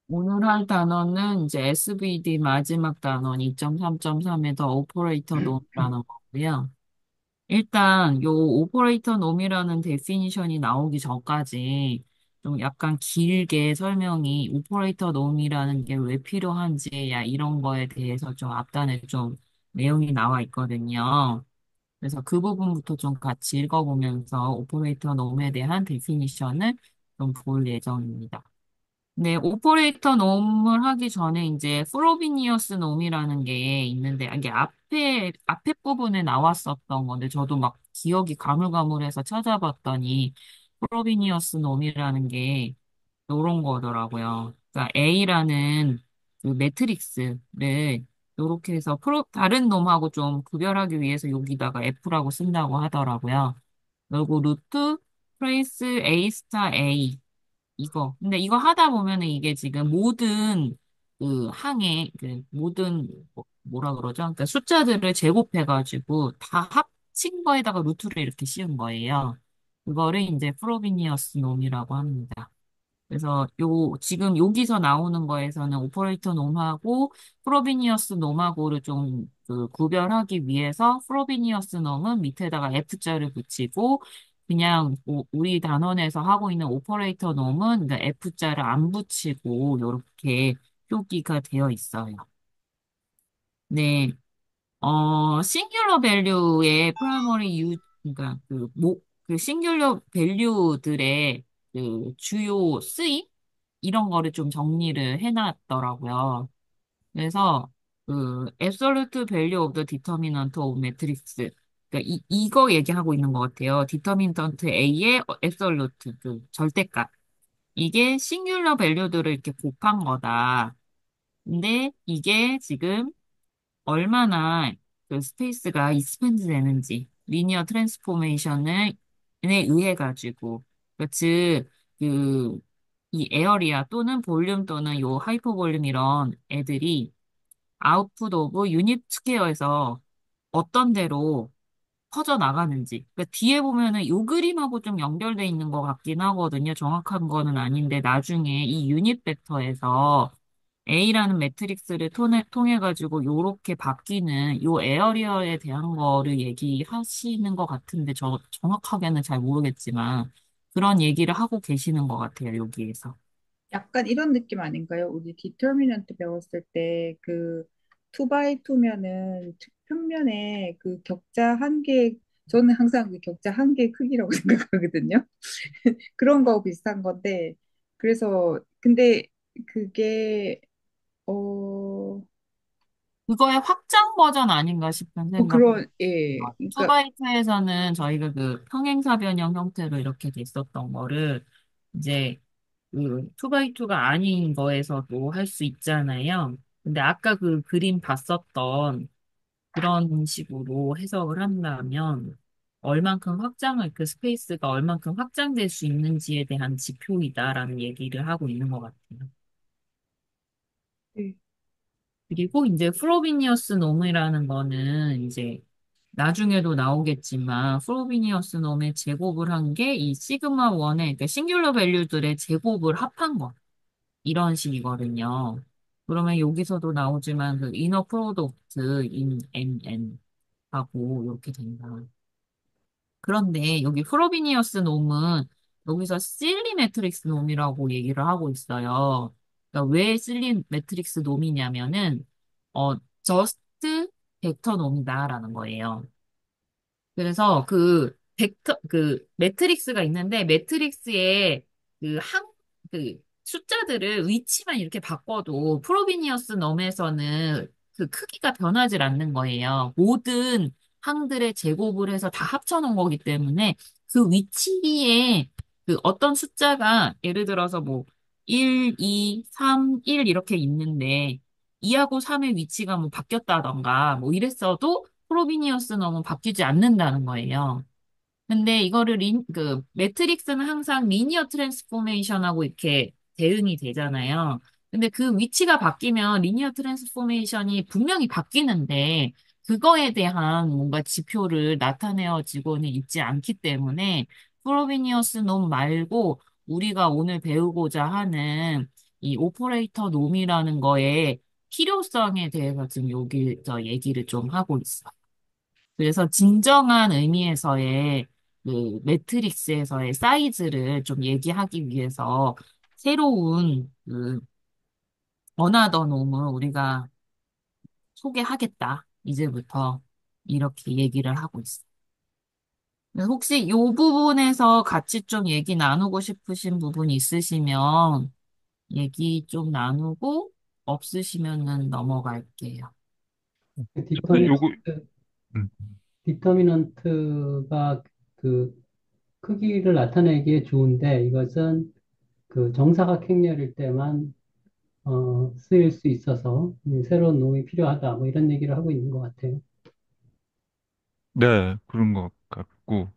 오늘 할 단어는 이제 SVD 마지막 단원 2.3.3에서 오퍼레이터 놈이라는 거고요. 일단 요 오퍼레이터 놈이라는 데피니션이 나오기 전까지 좀 약간 길게 설명이 오퍼레이터 놈이라는 게 왜 필요한지 야 이런 거에 대해서 좀 앞단에 좀 내용이 나와 있거든요. 그래서 그 부분부터 좀 같이 읽어보면서 오퍼레이터 놈에 대한 데피니션을 좀 볼 예정입니다. 네, 오퍼레이터 놈을 하기 전에 이제 프로비니어스 놈이라는 게 있는데, 이게 앞에 부분에 나왔었던 건데, 저도 막 기억이 가물가물해서 찾아봤더니, 프로비니어스 놈이라는 게 요런 거더라고요. 그러니까 A라는 그 매트릭스를 요렇게 해서 다른 놈하고 좀 구별하기 위해서 여기다가 F라고 쓴다고 하더라고요. 그리고 루트, 트레이스 A 스타 A. 근데 이거 하다 보면은 이게 지금 모든 그 항의, 그 모든, 뭐라 그러죠? 그러니까 숫자들을 제곱해가지고 다 합친 거에다가 루트를 이렇게 씌운 거예요. 그거를 이제 프로비니어스 놈이라고 합니다. 그래서 지금 여기서 나오는 거에서는 오퍼레이터 놈하고 프로비니어스 놈하고를 좀 그 구별하기 위해서 프로비니어스 놈은 밑에다가 F자를 붙이고 그냥 우리 단원에서 하고 있는 오퍼레이터 놈은 그러니까 F자를 안 붙이고 이렇게 표기가 되어 있어요. 네. 싱귤러 밸류의 프라이머리 그러니까 그 싱귤러 밸류들의 그 주요 쓰임? 이런 거를 좀 정리를 해놨더라고요. 그래서 그 absolute value of the determinant of matrix. 그러니까 이거 얘기하고 있는 것 같아요. determinant A의 absolute, 그 절대값. 이게 싱귤러 밸류들을 이렇게 곱한 거다. 근데 이게 지금 얼마나 그 스페이스가 익스펜드 되는지 리니어 트랜스포메이션에 의해 가지고 즉 그 이 에어리아 또는 볼륨 또는 요 하이퍼볼륨 이런 애들이 아웃풋 오브 유닛 스퀘어에서 어떤 대로 퍼져 나가는지. 그러니까 뒤에 보면은 요 그림하고 좀 연결돼 있는 것 같긴 하거든요. 정확한 거는 아닌데 나중에 이 유닛 벡터에서 A라는 매트릭스를 통해 가지고 요렇게 바뀌는 요 에어리어에 대한 거를 얘기하시는 것 같은데 저 정확하게는 잘 모르겠지만 그런 얘기를 하고 계시는 것 같아요, 여기에서. 약간 이런 느낌 아닌가요? 우리 디터미넌트 배웠을 때 그 2x2면은 평면에 그 격자 한 개, 저는 항상 그 격자 한 개 크기라고 생각하거든요. 그런 거 비슷한 건데, 그래서, 근데 그게, 그거의 확장 버전 아닌가 싶은 생각. 그런, 예. 그러니까, 투바이투에서는 저희가 그 평행사 변형 형태로 이렇게 됐었던 거를 이제 그 투바이투가 아닌 거에서도 할 수 있잖아요. 근데 아까 그 그림 봤었던 그런 식으로 해석을 한다면 얼만큼 그 스페이스가 얼만큼 확장될 수 있는지에 대한 지표이다라는 얘기를 하고 있는 것 같아요. 예. 그리고 이제 프로비니어스 놈이라는 거는 이제 나중에도 나오겠지만 프로비니어스 놈의 제곱을 한 게 이 시그마 원의 그러니까 싱귤러 밸류들의 제곱을 합한 거 이런 식이거든요. 그러면 여기서도 나오지만 그 이너 프로덕트 인 MN 하고 이렇게 된다. 그런데 여기 프로비니어스 놈은 여기서 실리 매트릭스 놈이라고 얘기를 하고 있어요. 그러니까 왜 실리 매트릭스 놈이냐면은 저스트 벡터 놈이다라는 거예요. 그래서 그 매트릭스가 있는데, 매트릭스의 그 숫자들을 위치만 이렇게 바꿔도 프로비니어스 놈에서는 그 크기가 변하지 않는 거예요. 모든 항들의 제곱을 해서 다 합쳐놓은 거기 때문에 그 위치에 그 어떤 숫자가 예를 들어서 뭐 1, 2, 3, 1 이렇게 있는데 2하고 3의 위치가 뭐 바뀌었다던가 뭐 이랬어도 프로비니어스 놈은 바뀌지 않는다는 거예요. 근데 이거를 매트릭스는 항상 리니어 트랜스포메이션하고 이렇게 대응이 되잖아요. 근데 그 위치가 바뀌면 리니어 트랜스포메이션이 분명히 바뀌는데 그거에 대한 뭔가 지표를 나타내어지고는 있지 않기 때문에 프로비니어스 놈 말고 우리가 오늘 배우고자 하는 이 오퍼레이터 놈이라는 거에 필요성에 대해서 지금 여기서 얘기를 좀 하고 있어. 그래서 진정한 의미에서의 그 매트릭스에서의 사이즈를 좀 얘기하기 위해서 새로운 그 어나더 놈을 우리가 소개하겠다. 이제부터 이렇게 얘기를 하고 있어. 그래서 혹시 이 부분에서 같이 좀 얘기 나누고 싶으신 부분 있으시면 얘기 좀 나누고 없으시면은 넘어갈게요. 저는 요거, 디터미넌트, 음, 디터미넌트가 그 크기를 나타내기에 좋은데 이것은 그 정사각 행렬일 때만 쓰일 수 있어서 새로운 놈이 필요하다. 뭐 이런 얘기를 하고 있는 것 같아요. 네, 그런 것 같고.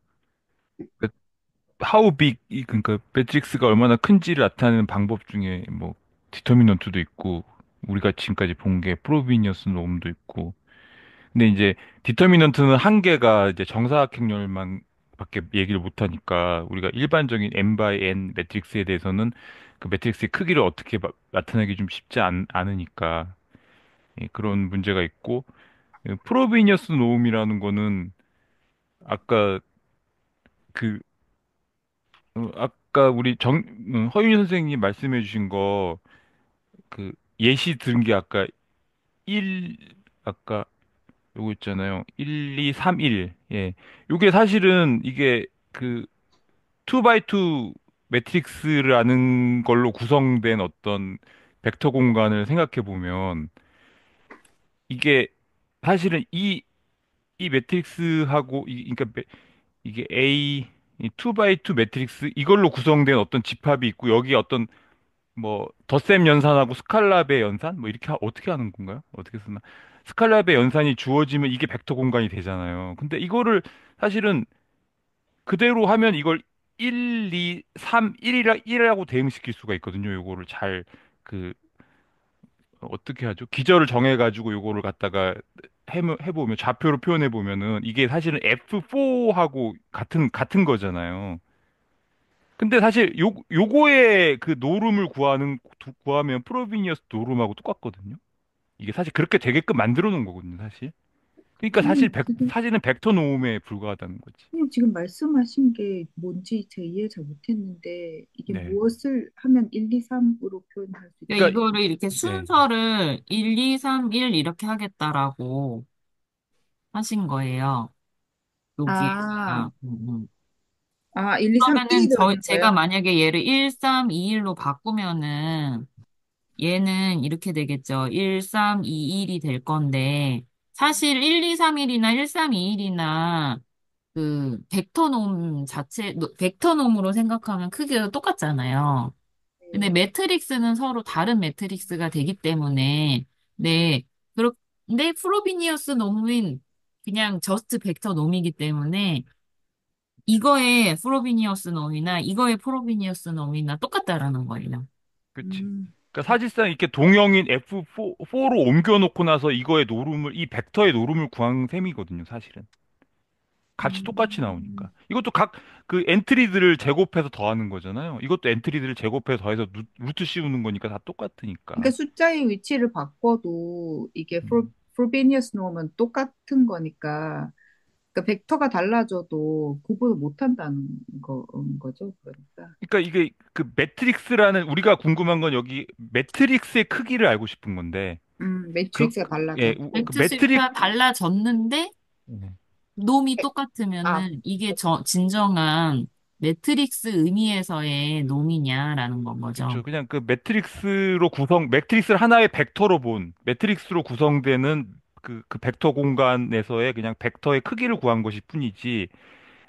how big, 그러니까 매트릭스가 얼마나 큰지를 나타내는 방법 중에 뭐, 디터미넌트도 있고, 우리가 지금까지 본 게 프로비니어스 놈도 있고, 근데 이제 디터미넌트는 한계가 이제 정사각형렬만 밖에 얘기를 못 하니까 우리가 일반적인 n by n 매트릭스에 대해서는 그 매트릭스의 크기를 어떻게 나타내기 좀 쉽지 않으니까 예, 그런 문제가 있고 프로비니어스 노음이라는 거는 아까 그 아까 우리 허윤희 선생님 말씀해 주신 거 그 예시 들은 게 아까 1 아까 요거 있잖아요. 1, 2, 3, 1. 예. 요게 사실은 이게 그 2x2 매트릭스라는 걸로 구성된 어떤 벡터 공간을 생각해 보면 이게 사실은 이 매트릭스하고 그러니까 이게 A 이 2x2 매트릭스 이걸로 구성된 어떤 집합이 있고 여기 어떤 뭐 덧셈 연산하고 스칼랍의 연산 뭐 이렇게 어떻게 하는 건가요? 어떻게 쓰나? 스칼랍의 연산이 주어지면 이게 벡터 공간이 되잖아요. 근데 이거를 사실은 그대로 하면 이걸 1, 2, 3, 1이라고 대응시킬 수가 있거든요. 요거를 잘 그 어떻게 하죠? 기저를 정해가지고 요거를 갖다가 해보면 좌표로 표현해 보면은 이게 사실은 F4하고 같은 거잖아요. 근데 사실 요거의 그 노름을 구하면 프로비니어스 노름하고 똑같거든요. 이게 사실 그렇게 되게끔 만들어 놓은 거거든요, 사실. 그러니까 사실 선생님 지금 사실은 벡터 노음에 불과하다는 거지. 선생님 지금 말씀하신 게 뭔지 제 이해 잘 못했는데 이게 네. 무엇을 하면 1, 2, 3으로 표현할 수 그러니까 그러니까 있다는 이거를 이렇게 예. 순서를 1, 2, 3, 1 이렇게 하겠다라고 하신 거예요. 아, 여기에다가. 아, 1, 2, 3, 그러면은 1 하는 제가 거예요? 만약에 얘를 1, 3, 2, 1로 바꾸면은 얘는 이렇게 되겠죠. 1, 3, 2, 1이 될 건데 사실 1, 2, 3, 1이나 1, 3, 2, 1이나 그 벡터놈 자체 벡터놈으로 생각하면 크기가 똑같잖아요. 근데 네. 매트릭스는 서로 다른 매트릭스가 되기 때문에 네. 그런데 프로비니어스 놈은 그냥 저스트 벡터 놈이기 때문에 이거의 프로비니어스 놈이나 이거의 프로비니어스 놈이나 똑같다라는 거예요. 그치. 음, 그러니까 사실상 이렇게 동형인 F4로 옮겨놓고 나서 이거의 노름을, 이 벡터의 노름을 구한 셈이거든요, 사실은. 값이 똑같이 나오니까. 음. 이것도 각 그 엔트리들을 제곱해서 더하는 거잖아요. 이것도 엔트리들을 제곱해서 더해서 루트 씌우는 거니까 다 그러니까 똑같으니까. 숫자의 위치를 바꿔도 이게 음. 프로비니어스 놓으면 똑같은 거니까 그러니까 벡터가 달라져도 구분을 못 한다는 거죠. 그러니까. 그러니까 이게 그 매트릭스라는 우리가 궁금한 건 여기 매트릭스의 크기를 알고 싶은 건데 매트릭스가 달라져. 그 벡트식가 달라졌는데 네. 놈이 아, 똑같으면은 이게 진정한 매트릭스 의미에서의 놈이냐라는 건 거죠. 그렇죠. 그냥 그 매트릭스를 하나의 벡터로 본, 매트릭스로 구성되는 그 벡터 공간에서의 그냥 벡터의 크기를 구한 것이 뿐이지,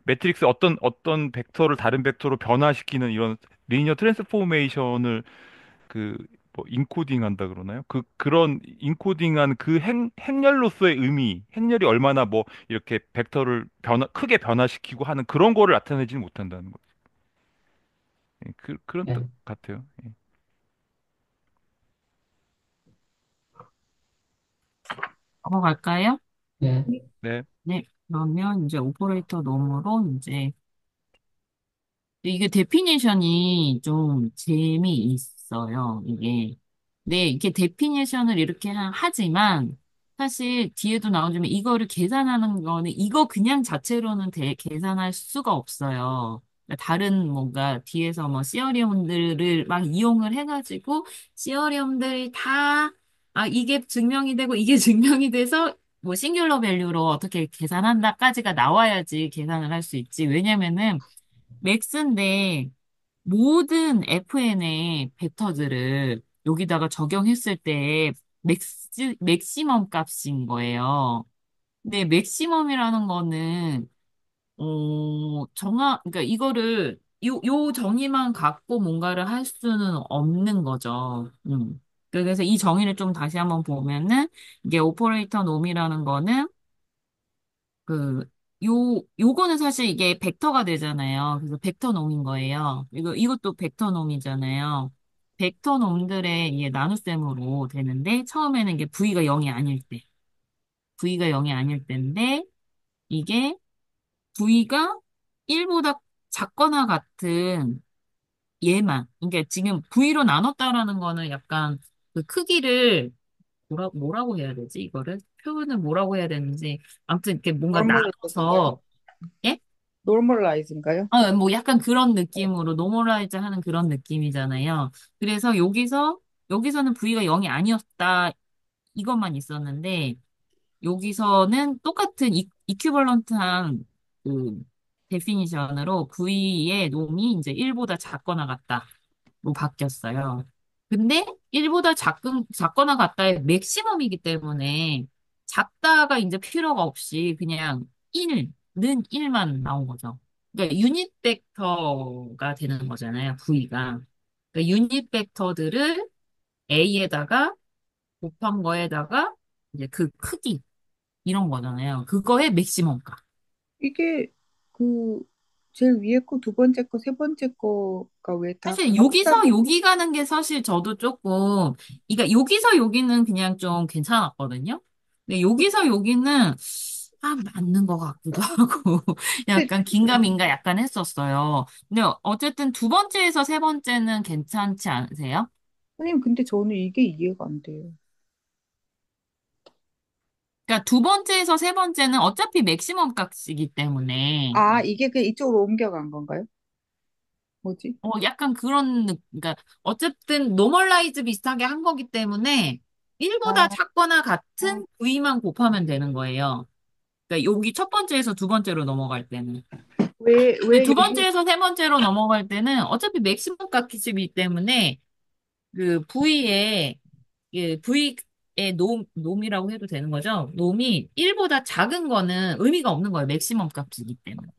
매트릭스 어떤 벡터를 다른 벡터로 변화시키는 이런 리니어 트랜스포메이션을 그, 뭐, 인코딩 한다 그러나요? 그런 인코딩한 그 행렬로서의 의미, 행렬이 얼마나 뭐, 이렇게 벡터를 크게 변화시키고 하는 그런 거를 나타내지는 못한다는 거죠. 예, 그런 뜻 예, 같아요. 예. 넘어갈까요? 예. 네. 네. 그러면 이제 오퍼레이터 놈으로 이제 이게 데피니션이 좀 재미있어요. 있어요, 이게. 네, 이렇게 데피니션을 이렇게 하지만, 사실 뒤에도 나오지만 이거를 계산하는 거는, 이거 그냥 자체로는 계산할 수가 없어요. 그러니까 다른 뭔가 뒤에서 뭐 시어리움들을 막 이용을 해가지고, 시어리움들이 다, 아, 이게 증명이 되고, 이게 증명이 돼서, 뭐 싱귤러 밸류로 어떻게 계산한다까지가 나와야지 계산을 할 수 있지. 왜냐면은, 맥스인데 모든 FN의 벡터들을 여기다가 적용했을 때 맥시멈 값인 거예요. 근데 맥시멈이라는 거는 그러니까 이거를 요 정의만 갖고 뭔가를 할 수는 없는 거죠. 그래서 이 정의를 좀 다시 한번 보면은 이게 오퍼레이터 놈이라는 거는 그, 요거는 사실 이게 벡터가 되잖아요. 그래서 벡터 놈인 거예요. 이것도 벡터 놈이잖아요. 벡터 놈들의 이게 나눗셈으로 되는데, 처음에는 이게 V가 0이 아닐 때, V가 0이 아닐 때인데, 이게 V가 1보다 작거나 같은 얘만, 그러니까 지금 V로 나눴다라는 거는 약간 그 크기를 뭐라고 해야 되지? 이거를? 표현을 뭐라고 해야 되는지. 아무튼 이렇게 뭔가 노멀라이즈인가요? 나눠서, 예? 노멀라이즈인가요? 뭐 약간 그런 느낌으로 노멀라이즈 하는 그런 느낌이잖아요. 그래서 여기서는 V가 0이 아니었다. 이것만 있었는데, 여기서는 똑같은 이퀴벌런트한 그 데피니션으로 V의 놈이 이제 1보다 작거나 같다로 바뀌었어요. 근데 1보다 작거나 같다의 맥시멈이기 때문에 작다가 이제 필요가 없이 그냥 1는 1만 나온 거죠. 그러니까 유닛 벡터가 되는 거잖아요, V가. 그러니까 유닛 벡터들을 A에다가 곱한 거에다가 이제 그 크기 이런 거잖아요. 그거의 맥시멈가. 이게 그 제일 위에 거, 두 번째 거, 세 번째 거가 왜 다 사실 가운데 여기서 여기 가는 게 사실 저도 조금, 그러니까 여기서 여기는 그냥 좀 괜찮았거든요. 근데 여기서 여기는 맞는 것 같기도 하고 약간 긴가민가 약간 했었어요. 근데 어쨌든 두 번째에서 세 번째는 괜찮지 않으세요? 선생님, 근데 저는 이게 이해가 안 돼요. 그러니까 두 번째에서 세 번째는 어차피 맥시멈 값이기 때문에 아, 이게 그냥 이쪽으로 옮겨간 건가요? 뭐지? 약간 그러니까, 어쨌든, 노멀라이즈 비슷하게 한 거기 때문에, 1보다 아, 작거나 아, 같은 V만 곱하면 되는 거예요. 그러니까 여기 첫 번째에서 두 번째로 넘어갈 때는. 근데 왜 두 여기, 번째에서 세 번째로 넘어갈 때는 어차피 맥시멈 값이기 때문에, 그 V의 놈이라고 해도 되는 거죠? 놈이 1보다 작은 거는 의미가 없는 거예요. 맥시멈 값이기 때문에.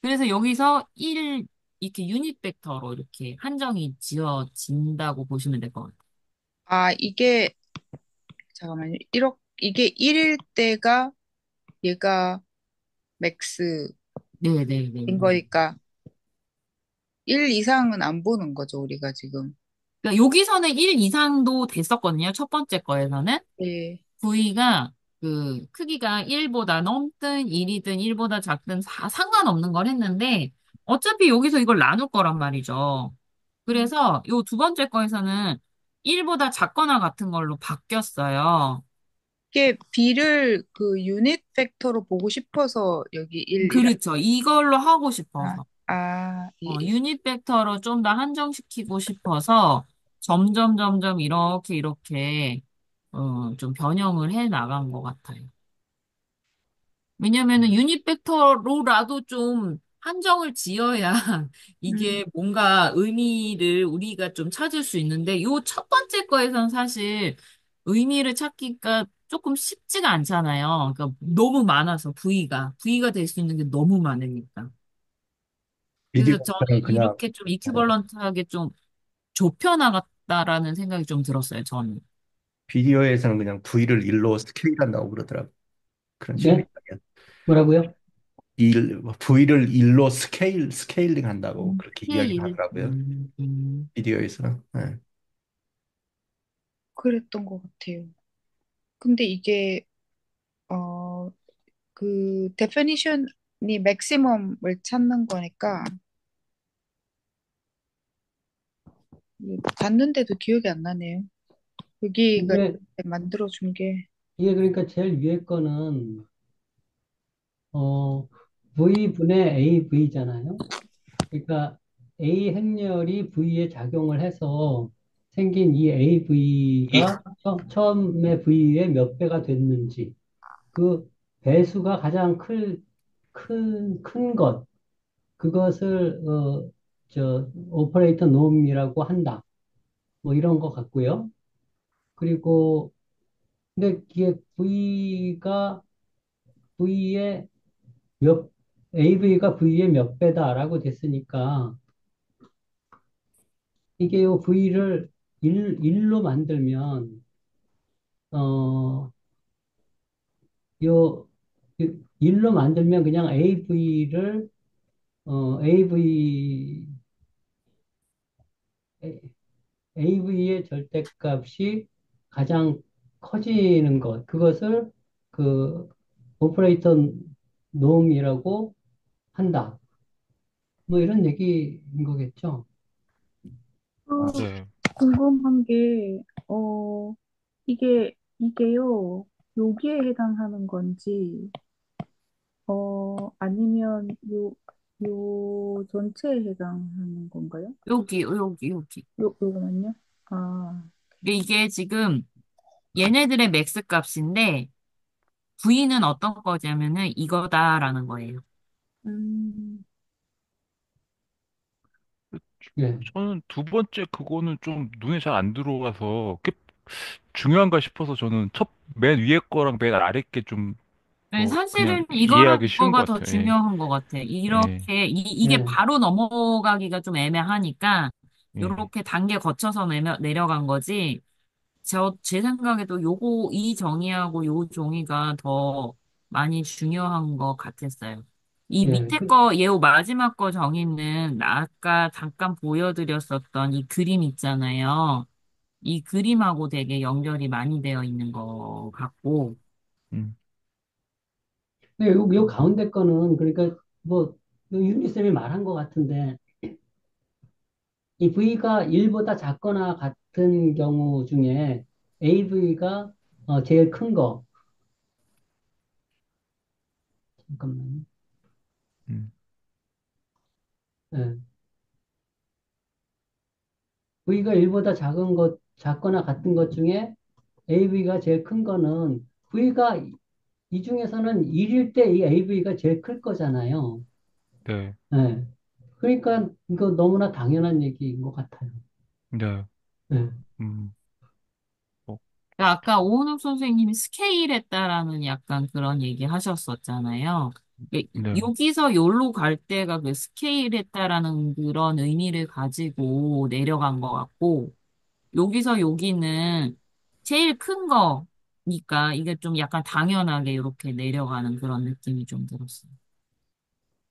그래서 여기서 이렇게 유닛 벡터로 이렇게 한정이 지어진다고 보시면 될 것 같아요. 이게, 잠깐만요. 이게 1일 때가 얘가 맥스인 네네네. 거니까 1 이상은 안 보는 거죠, 우리가 지금. 그러니까 여기서는 1 이상도 됐었거든요. 첫 번째 거에서는. 예. V가 그 크기가 1보다 넘든 1이든 1보다 작든 상관없는 걸 했는데 어차피 여기서 이걸 나눌 거란 말이죠. 그래서 요 두 번째 거에서는 1보다 작거나 같은 걸로 바뀌었어요. 이게 B를 그 유닛 벡터로 보고 싶어서 여기 1이라. 그렇죠. 이걸로 하고 아, 싶어서. 예. 유닛 벡터로 좀 더 한정시키고 싶어서 점점 이렇게 좀 변형을 해 나간 것 같아요. 왜냐면은 유닛 벡터로라도 좀 한정을 지어야 음. 이게 뭔가 의미를 우리가 좀 찾을 수 있는데 요 첫 번째 거에선 사실 의미를 찾기가 조금 쉽지가 않잖아요. 그러니까 너무 많아서 V가 될 수 있는 게 너무 많으니까. 그래서 저는 비디오에서는 그냥 이렇게 좀 예, 이퀴벌런트하게 좀 좁혀나갔다라는 생각이 좀 들었어요, 저는. 비디오에서는 그냥 V를 1로 스케일한다고 그러더라고. 그런 식으로 네? 뭐라고요? V를 1로 스케일링 한다고 그렇게 이야기를 스케일. 하더라고요. 비디오에서는. 예. 그랬던 것 같아요. 근데 이게 그 데피니션이 맥시멈을 찾는 거니까 봤는데도 기억이 안 나네요. 여기가 이게, 만들어준 게. 이게 그러니까 제일 위에 거는, 어, V분의 AV잖아요. 그러니까 A 행렬이 V에 작용을 해서 생긴 이 AV가 처음에 V의 몇 배가 됐는지, 그 배수가 가장 큰 것, 그것을, 오퍼레이터 놈이라고 한다. 뭐 이런 것 같고요. 그리고, 근데 이게 V의 몇, AV가 V의 몇 배다라고 됐으니까, 이게 요 V를 1로 만들면, 어, 요, 1로 만들면 그냥 AV의 절대값이 가장 커지는 것, 그것을 그 오퍼레이터 놈이라고 한다. 뭐 이런 얘기인 거겠죠. 또 네. 궁금한 게, 이게요, 여기에 해당하는 건지, 아니면 요 전체에 해당하는 건가요? 여기. 요거만요? 아, 이게 지금 얘네들의 맥스 값인데, V는 어떤 거냐면은 이거다라는 거예요. 음, 예, 저는 두 번째 그거는 좀 눈에 잘 안 들어와서 그게 중요한가 싶어서 저는 맨 위에 거랑 맨 아래 게 좀 네, 그냥 사실은 이거랑 이해하기 쉬운 그거가 것 더 같아요. 예. 중요한 것 같아. 예. 이렇게, 이게 예, 바로 넘어가기가 좀 애매하니까, 예. 요렇게 단계 거쳐서 내려간 거지. 제 생각에도 이 정의하고 요 종이가 더 많이 중요한 것 같았어요. 이 예, 밑에 거, 예우 마지막 거 정의는 아까 잠깐 보여드렸었던 이 그림 있잖아요. 이 그림하고 되게 연결이 많이 되어 있는 것 같고, 음. 요 가운데 거는 그러니까 뭐 유니쌤이 말한 것 같은데 이 V가 1보다 작거나 같은 경우 중에 AV가 제일 큰 거. 잠깐만요. 음. 예. V가 1보다 작거나 같은 것 중에 AV가 제일 큰 거는 V가 이 중에서는 1일 때 이 AV가 제일 클 거잖아요. 네. 예. 그러니까 이거 너무나 당연한 얘기인 것 같아요. 네. 예. 음. 어, 그러니까 아까 오은욱 선생님이 스케일했다라는 약간 그런 얘기 하셨었잖아요. 네. 여기서 요로 갈 때가 그 스케일했다라는 그런 의미를 가지고 내려간 것 같고, 여기서 여기는 제일 큰 거니까 이게 좀 약간 당연하게 이렇게 내려가는 그런 느낌이 좀 들었어요.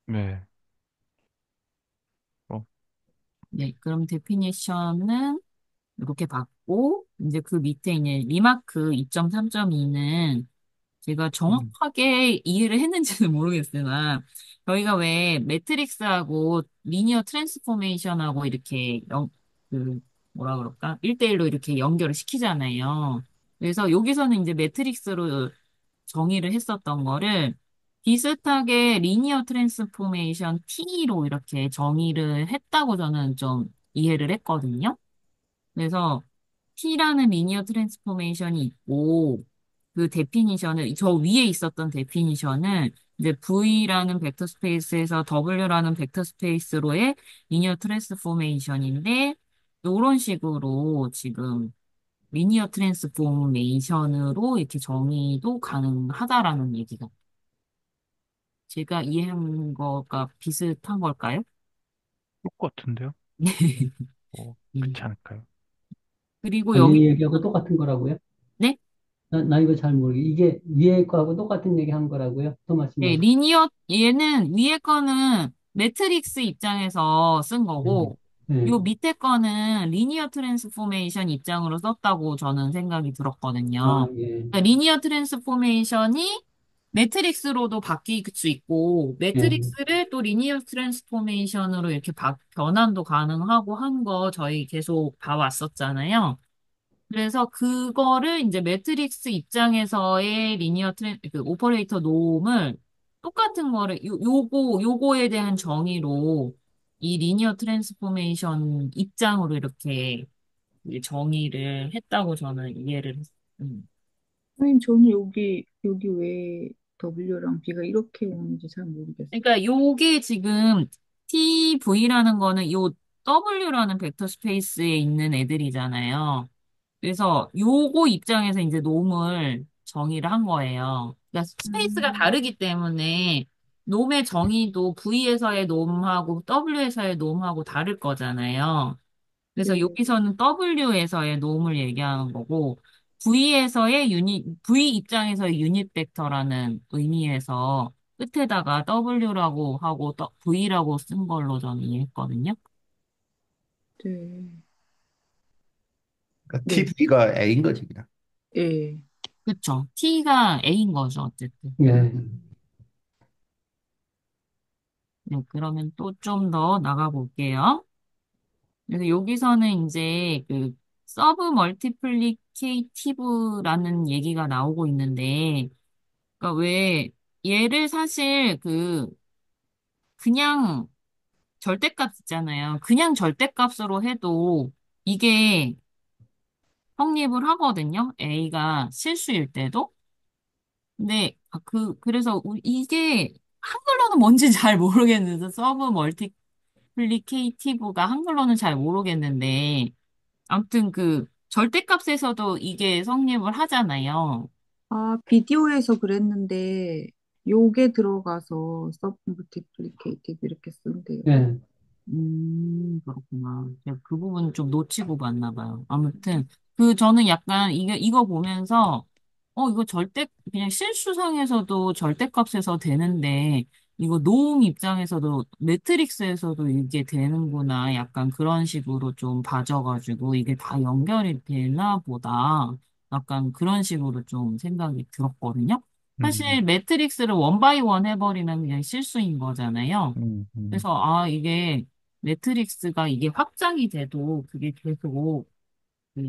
네. 어, 네, 그럼 데피니션은 이렇게 받고, 이제 그 밑에 있는 리마크 2.3.2는 제가 음. 정확하게 이해를 했는지는 모르겠으나, 저희가 왜 매트릭스하고 리니어 트랜스포메이션하고 이렇게 뭐라 그럴까? 1대1로 이렇게 연결을 시키잖아요. 그래서 여기서는 이제 매트릭스로 정의를 했었던 거를 비슷하게 리니어 트랜스포메이션 T로 이렇게 정의를 했다고 저는 좀 이해를 했거든요. 그래서 T라는 리니어 트랜스포메이션이 있고 그 데피니션을 저 위에 있었던 데피니션은 이제 V라는 벡터 스페이스에서 W라는 벡터 스페이스로의 리니어 트랜스포메이션인데 이런 식으로 지금 리니어 트랜스포메이션으로 이렇게 정의도 가능하다라는 얘기가 제가 이해한 거가 비슷한 걸까요? 똑같은데요? 네. 그렇지 않을까요? 그리고 여기 당연히 얘기하고 똑같은 거라고요? 네? 나 이거 잘 모르게. 이게 위에 거하고 똑같은 얘기 한 거라고요? 또 네, 말씀하세요. 얘는 위에 거는 매트릭스 입장에서 쓴 네. 거고, 네. 요 밑에 거는 리니어 트랜스포메이션 입장으로 썼다고 저는 생각이 아, 들었거든요. 예. 그러니까 리니어 트랜스포메이션이 매트릭스로도 바뀔 수 있고, 예, 매트릭스를 또 리니어 트랜스포메이션으로 이렇게 변환도 가능하고 한 거 저희 계속 봐왔었잖아요. 그래서 그거를 이제 매트릭스 입장에서의 그 오퍼레이터 노음을 똑같은 거를 요거에 대한 정의로 이 리니어 트랜스포메이션 입장으로 이렇게 정의를 했다고 저는 이해를 했어요. 선생님, 저는 여기 왜 W랑 B가 이렇게 오는지 잘 모르겠어요. 그러니까 요게 지금 TV라는 거는 요 W라는 벡터 스페이스에 있는 애들이잖아요. 그래서 요거 입장에서 이제 놈을 정의를 한 거예요. 그러니까 스페이스가 음, 다르기 때문에 놈의 정의도 V에서의 놈하고 W에서의 놈하고 다를 거잖아요. 그래서 네, 여기서는 W에서의 놈을 얘기하는 거고, V 입장에서의 유닛 벡터라는 의미에서 끝에다가 W라고 하고 V라고 쓴 걸로 저는 이해했거든요. 네, 그러니까 네, TV가 A인 거지 그냥. 예, 그쵸. T가 A인 거죠, 어쨌든. 예, 네, 그러면 또 좀 더 나가 볼게요. 그래서 여기서는 이제 그 서브 멀티플리케이티브라는 얘기가 나오고 있는데, 그러니까 왜 얘를 사실 그냥 절대값 있잖아요. 그냥 절대값으로 해도 이게 성립을 하거든요. A가 실수일 때도. 근데 그래서 이게 한글로는 뭔지 잘 모르겠는데 서브 멀티플리케이티브가 한글로는 잘 모르겠는데 아무튼 그 절대값에서도 이게 성립을 하잖아요. 아, 비디오에서 그랬는데, 요게 들어가서 서브 멀티플리케이티브 이렇게 쓴대요. 예. 그렇구나. 제가 그 부분 좀 놓치고 봤나 봐요. 아무튼, 저는 약간 이거 보면서, 이거 그냥 실수상에서도 절대값에서 되는데, 이거 노음 입장에서도, 매트릭스에서도 이게 되는구나. 약간 그런 식으로 좀 봐져가지고, 이게 다 연결이 되나 보다. 약간 그런 식으로 좀 생각이 들었거든요. 음, 사실 매트릭스를 원 바이 원 해버리면 그냥 실수인 거잖아요. 음, 음, 그래서, 이게, 매트릭스가 이게 확장이 돼도 그게 계속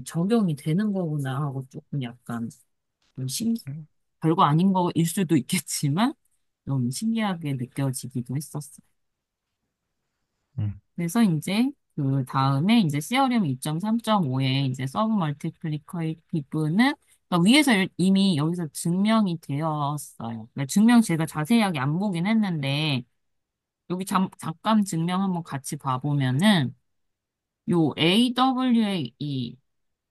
적용이 되는 거구나 하고 조금 약간 좀 음, 별거 아닌 거일 수도 있겠지만 좀 신기하게 느껴지기도 했었어요. 음, 그래서 이제 그 다음에 이제 시어리움 2.3.5에 이제 서브 멀티플리케이티브는 그러니까 위에서 이미 여기서 증명이 되었어요. 그러니까 증명 제가 자세하게 안 보긴 했는데 여기 잠깐 증명 한번 같이 봐보면은 요 AW의 이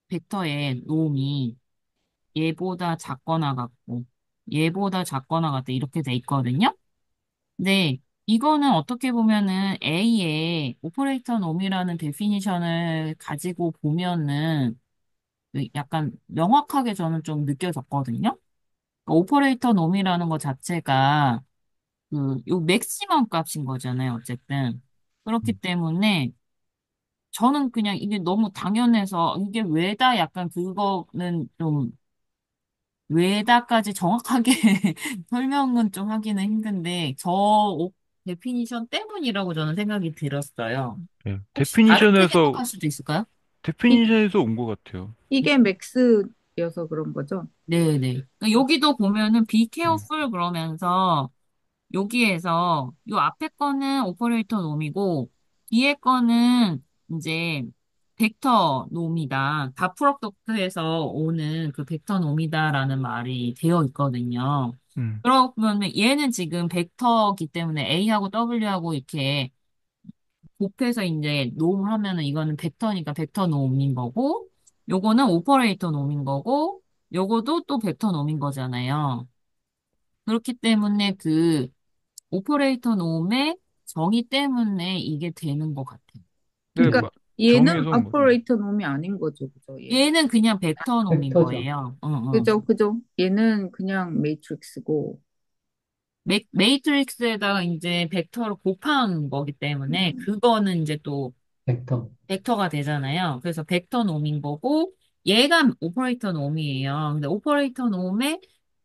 벡터의 놈이 얘보다 작거나 같고 얘보다 작거나 같다 이렇게 돼 있거든요. 근데 이거는 어떻게 보면은 A의 오퍼레이터 놈이라는 데피니션을 가지고 보면은 그 약간 명확하게 저는 좀 느껴졌거든요. 그러니까 오퍼레이터 놈이라는 것 자체가 요 맥시멈 값인 거잖아요. 어쨌든. 그렇기 음. 때문에 저는 그냥 이게 너무 당연해서 이게 왜다 약간 그거는 좀 왜다까지 정확하게 설명은 좀 하기는 힘든데 데피니션 때문이라고 저는 생각이 들었어요. 예. 혹시 다르게 생각할 수도 있을까요? 이, 데피니션에서 온 것 같아요. 이게 맥스여서 그런 거죠? 네네. 그러니까 여기도 보면은 be 음, careful 그러면서 여기에서 요 앞에 거는 오퍼레이터 놈이고 뒤에 거는 이제 벡터 놈이다. 다 프로덕트에서 오는 그 벡터 놈이다라는 말이 되어 있거든요. 음, 그러면 얘는 지금 벡터기 때문에 A하고 W하고 이렇게 곱해서 이제 놈하면은 이거는 벡터니까 벡터 놈인 거고 요거는 오퍼레이터 놈인 거고 요거도 또 벡터 놈인 거잖아요. 그렇기 때문에 오퍼레이터 놈의 정의 때문에 이게 되는 것 같아요. 네, 그러니까 얘는 정의에서 온 거죠. 오퍼레이터 놈이 아닌 거죠, 그죠? 얘는. 얘는 그냥 벡터 놈인 벡터죠. 거예요. 어, 어. 그죠, 그죠? 얘는 그냥 매트릭스고. 메이트릭스에다가 이제 벡터를 곱한 거기 때문에 음, 그거는 이제 또 벡터. 벡터가 되잖아요. 그래서 벡터 놈인 거고 얘가 오퍼레이터 놈이에요. 근데 오퍼레이터 놈의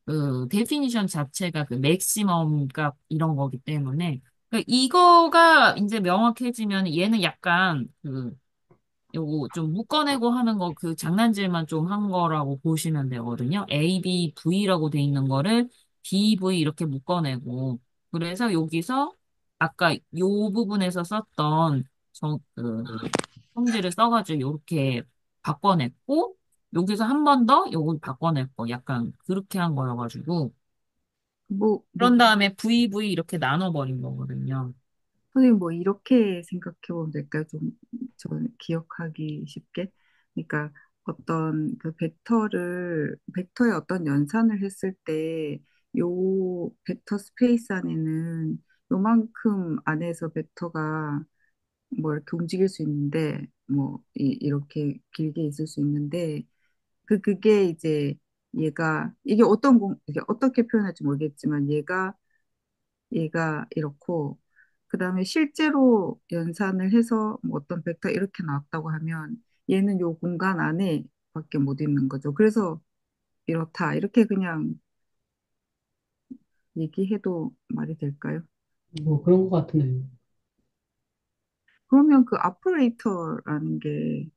그 데피니션 자체가 그 맥시멈 값 이런 거기 때문에 그 이거가 이제 명확해지면 얘는 약간 그 요거 좀 묶어내고 하는 거 그 장난질만 좀 한 거라고 보시면 되거든요. A, B, V라고 돼 있는 거를 B, V 이렇게 묶어내고 그래서 여기서 아까 요 부분에서 썼던 그 성질을 써가지고 이렇게 바꿔냈고 여기서 한 번 더 요걸 바꿔냈고 약간 그렇게 한 거여가지고 뭐, 그런 다음에 VV 이렇게 나눠버린 거거든요. 선생님 뭐 이렇게 생각해 보면 될까요? 저 기억하기 쉽게. 그러니까 어떤 그 벡터의 어떤 연산을 했을 때 요 벡터 스페이스 안에는 요만큼 안에서 벡터가 뭐 이렇게 움직일 수 있는데 뭐 이렇게 길게 있을 수 있는데 그게 이제 이게 이게 어떻게 표현할지 모르겠지만 얘가 이렇고 그다음에 실제로 연산을 해서 뭐 어떤 벡터 이렇게 나왔다고 하면 얘는 요 공간 안에 밖에 못 있는 거죠. 그래서 이렇다. 이렇게 그냥 얘기해도 말이 될까요? 뭐 그런 것 같으네요. 그러면 그 아퍼레이터라는 게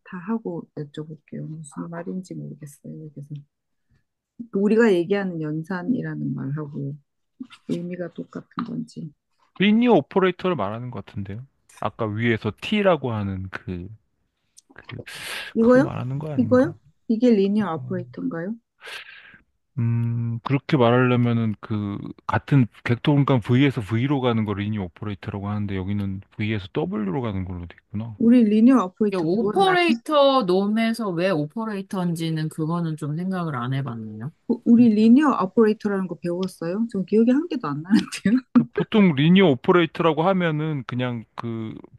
다 하고 여쭤볼게요. 무슨 말인지 모르겠어요. 그래서 우리가 얘기하는 연산이라는 말하고 의미가 똑같은 건지. 리니어 오퍼레이터를 말하는 것 같은데요. 아까 위에서 T라고 하는 그거 이거요? 말하는 거 아닌가? 이거요? 이게 리니어 어, 아퍼레이터인가요? 그렇게 말하려면은 같은 벡터 공간 V에서 V로 가는 거 리니어 오퍼레이터라고 하는데 여기는 V에서 W로 가는 걸로 돼 있구나. 우리 리니어 이게 아퍼레이터 배웠나요? 오퍼레이터 놈에서 왜 오퍼레이터인지는 그거는 좀 생각을 안 해봤네요. 우리 리니어 오퍼레이터라는 거 배웠어요? 저 기억이 한 개도 안 나는데요. 보통 리니어 오퍼레이터라고 하면은 그냥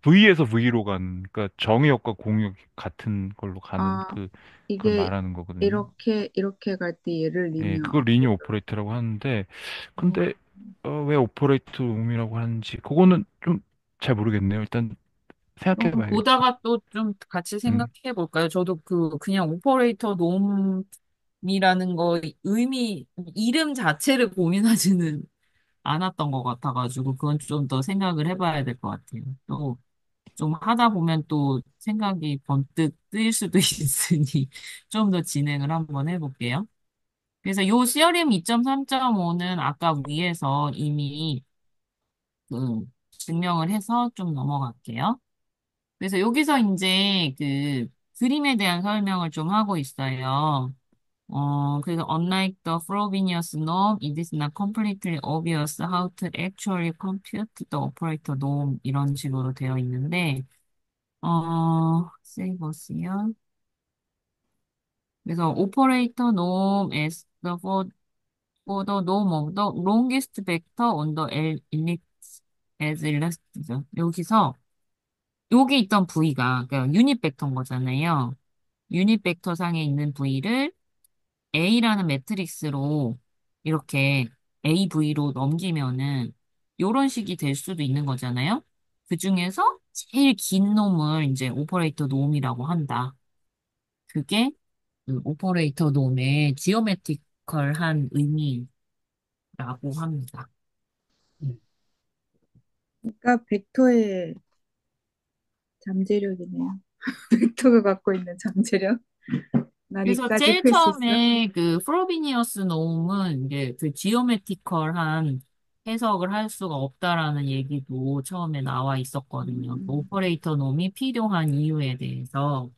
V에서 V로 가는, 그러니까 정의역과 공역 같은 걸로 가는 아, 그걸 이게 말하는 거거든요. 이렇게 갈 때 얘를 예, 리니어 그걸 리니어 오퍼레이터. 오퍼레이터라고 하는데, 어, 근데 왜 오퍼레이터 놈이라고 하는지 그거는 좀 잘 모르겠네요. 일단 생각해 그럼 봐야겠다. 보다가 또 좀 같이 음. 생각해 볼까요? 저도 그냥 오퍼레이터 놈이라는 거 이름 자체를 고민하지는 않았던 것 같아가지고 그건 좀 더 생각을 해봐야 될 것 같아요. 또 좀 하다 보면 또 생각이 번뜩 뜨일 수도 있으니 좀 더 진행을 한번 해볼게요. 그래서 요 시어림 2.3.5는 아까 위에서 이미 증명을 해서 좀 넘어갈게요. 그래서 여기서 이제 그림에 대한 설명을 좀 하고 있어요. 그래서 unlike the Frobenius norm, it is not completely obvious how to actually compute the operator norm 이런 식으로 되어 있는데, save as요. 그래서 operator norm as for the norm of the longest vector on the ellipse as illustrated. 여기서 여기 있던 V가 그러니까 유닛 벡터인 거잖아요. 유닛 벡터 상에 있는 V를 A라는 매트릭스로 이렇게 AV로 넘기면은 요런 식이 될 수도 있는 거잖아요. 그 중에서 제일 긴 놈을 이제 오퍼레이터 놈이라고 한다. 그게 그 오퍼레이터 놈의 지오메트리컬한 의미라고 합니다. 네. 그러니까 벡터의 잠재력이네요. 벡터가 갖고 있는 잠재력. 난 그래서 이까지 제일 클 수 있어. 처음에 그 프로비니어스 노움은 이제 그 지오메트리컬한 해석을 할 수가 없다라는 얘기도 처음에 나와 있었거든요. 그 오퍼레이터 놈이 필요한 이유에 대해서.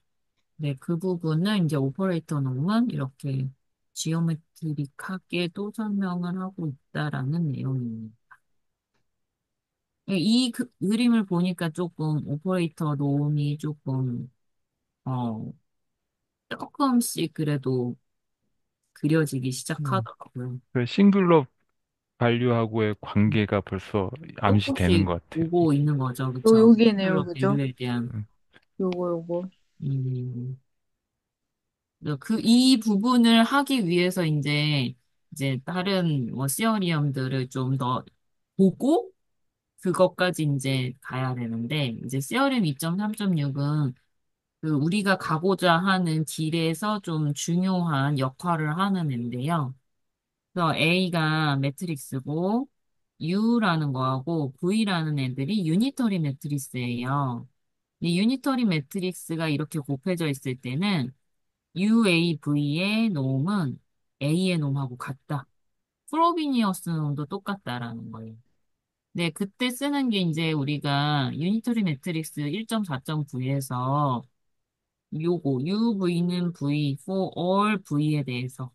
네, 그 부분은 이제 오퍼레이터 놈은 이렇게 지오메트릭하게도 설명을 하고 있다라는 내용입니다. 네, 그림을 보니까 조금 오퍼레이터 놈이 어, 조금씩 그래도 그려지기 음. 시작하더라고요. 그 싱글러 발류하고의 관계가 벌써 암시되는 조금씩 것 같아요. 오고 있는 거죠. 그쵸? 여기네요, 싱글러 그죠? 밸류에 대한, 음. 요거. 음, 이 부분을 하기 위해서 이제 다른 뭐 시어리엄들을 좀 더 보고 그것까지 이제 가야 되는데, 이제 시어리엄 2.3.6은 그 우리가 가고자 하는 길에서 좀 중요한 역할을 하는 앤데요. 그래서 A가 매트릭스고 U라는 거하고 V라는 애들이 유니터리 매트리스예요. 이 유니터리 매트릭스가 이렇게 곱해져 있을 때는 UAV의 놈은 A의 놈하고 같다. 프로비니어스 놈도 똑같다라는 거예요. 네, 그때 쓰는 게 이제 우리가 유니터리 매트릭스 1.4.9에서 요거 UV는 V for all V에 대해서.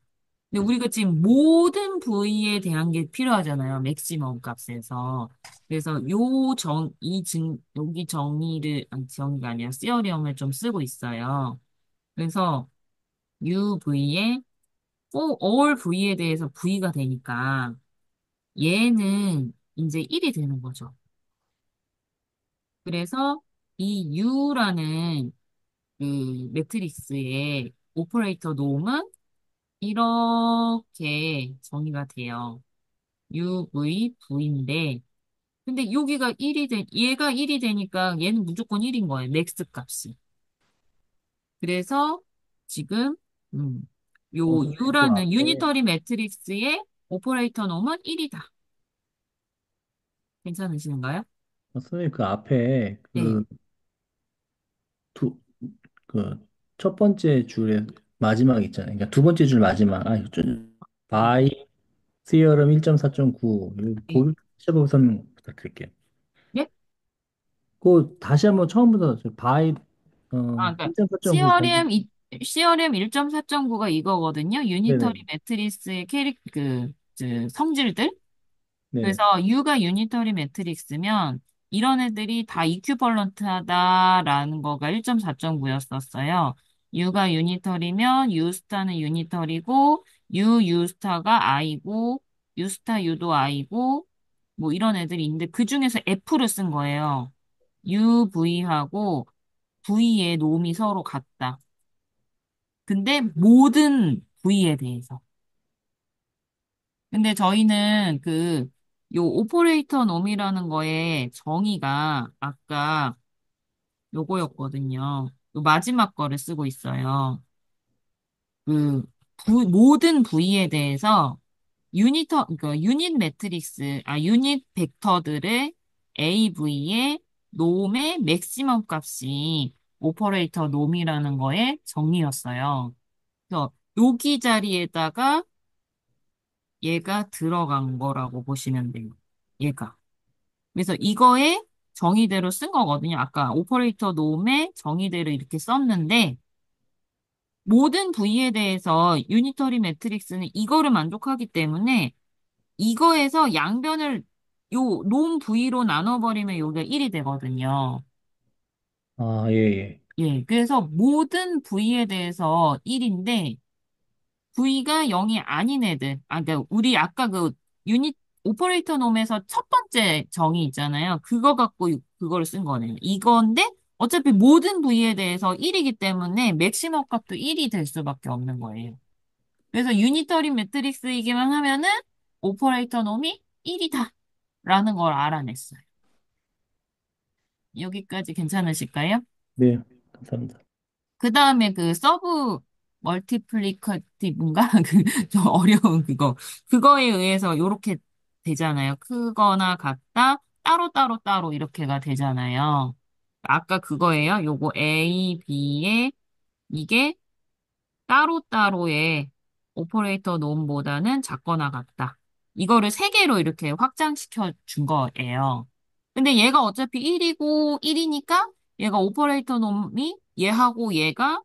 근데 우리가 지금 모든 V에 대한 게 필요하잖아요. 맥시멈 값에서. 그래서 여기 정의를, 아니, 정의가 아니라 시어리엄을 좀 쓰고 있어요. 그래서 UV에 for all V에 대해서 V가 되니까 얘는 이제 1이 되는 거죠. 그래서 이 U라는 그 매트릭스의 오퍼레이터 놈은 이렇게 정의가 돼요. UV, V인데, 근데 여기가 1이 얘가 1이 되니까 얘는 무조건 1인 거예요. 맥스 값이. 그래서 지금, 음, 요 선생님 그 U라는 앞에 유니터리 매트릭스의 오퍼레이터 놈은 1이다. 괜찮으신가요? 선생님 그 앞에 네. 두 그 첫 번째 줄의 마지막 있잖아요. 그러니까 두 번째 줄 마지막 네. 바이 시어럼 1.4.9 네. 다시 한번 설명 부탁드릴게요. 네? 그 다시 한번 처음부터 바이 그러니까 1.4.9 CRM, CRM 1.4.9가 이거거든요. 네네. 유니터리 매트리스의 성질들. 네. 그래서 U가 유니터리 매트릭스면 이런 애들이 다 이퀴벌런트하다라는 거가 1.4.9였었어요. U가 유니터리면 U스타는 유니터리고 U스타가 I고 U스타 U도 I고 뭐 이런 애들이 있는데 그 중에서 F를 쓴 거예요. UV하고 V의 놈이 서로 같다. 근데 모든 V에 대해서. 근데 저희는 요 오퍼레이터 놈이라는 거에 정의가 아까 요거였거든요. 요 마지막 거를 쓰고 있어요. 그, 모든 V에 대해서 그러니까 유닛 벡터들의 AV의 놈의 맥시멈 값이 오퍼레이터 놈이라는 거의 정의였어요. 그래서 여기 자리에다가 얘가 들어간 거라고 보시면 돼요. 얘가. 그래서 이거의 정의대로 쓴 거거든요. 아까 오퍼레이터 놈의 정의대로 이렇게 썼는데 모든 V에 대해서 유니터리 매트릭스는 이거를 만족하기 때문에 이거에서 양변을 요 놈 V로 나눠버리면 여기가 1이 되거든요. 아, 예, 예. 예, 그래서 모든 V에 대해서 1인데 V가 0이 아닌 애들. 그러니까 우리 아까 그 유닛 오퍼레이터 놈에서 첫 번째 정의 있잖아요. 그거 갖고 그거를 쓴 거네요. 이건데 어차피 모든 V에 대해서 1이기 때문에 맥시멈 값도 1이 될 수밖에 없는 거예요. 그래서 유니터리 매트릭스이기만 하면은 오퍼레이터 놈이 1이다. 라는 걸 알아냈어요. 여기까지 괜찮으실까요? 네, 감사합니다. 그 다음에 그 서브 멀티플리커티브인가? 좀 어려운 그거. 그거에 의해서 요렇게 되잖아요. 크거나 같다, 따로 이렇게가 되잖아요. 아까 그거예요. 요거 A, B에 이게 따로따로의 오퍼레이터 놈보다는 작거나 같다. 이거를 세 개로 이렇게 확장시켜 준 거예요. 근데 얘가 어차피 1이고 1이니까 얘가 오퍼레이터 놈이 얘하고 얘가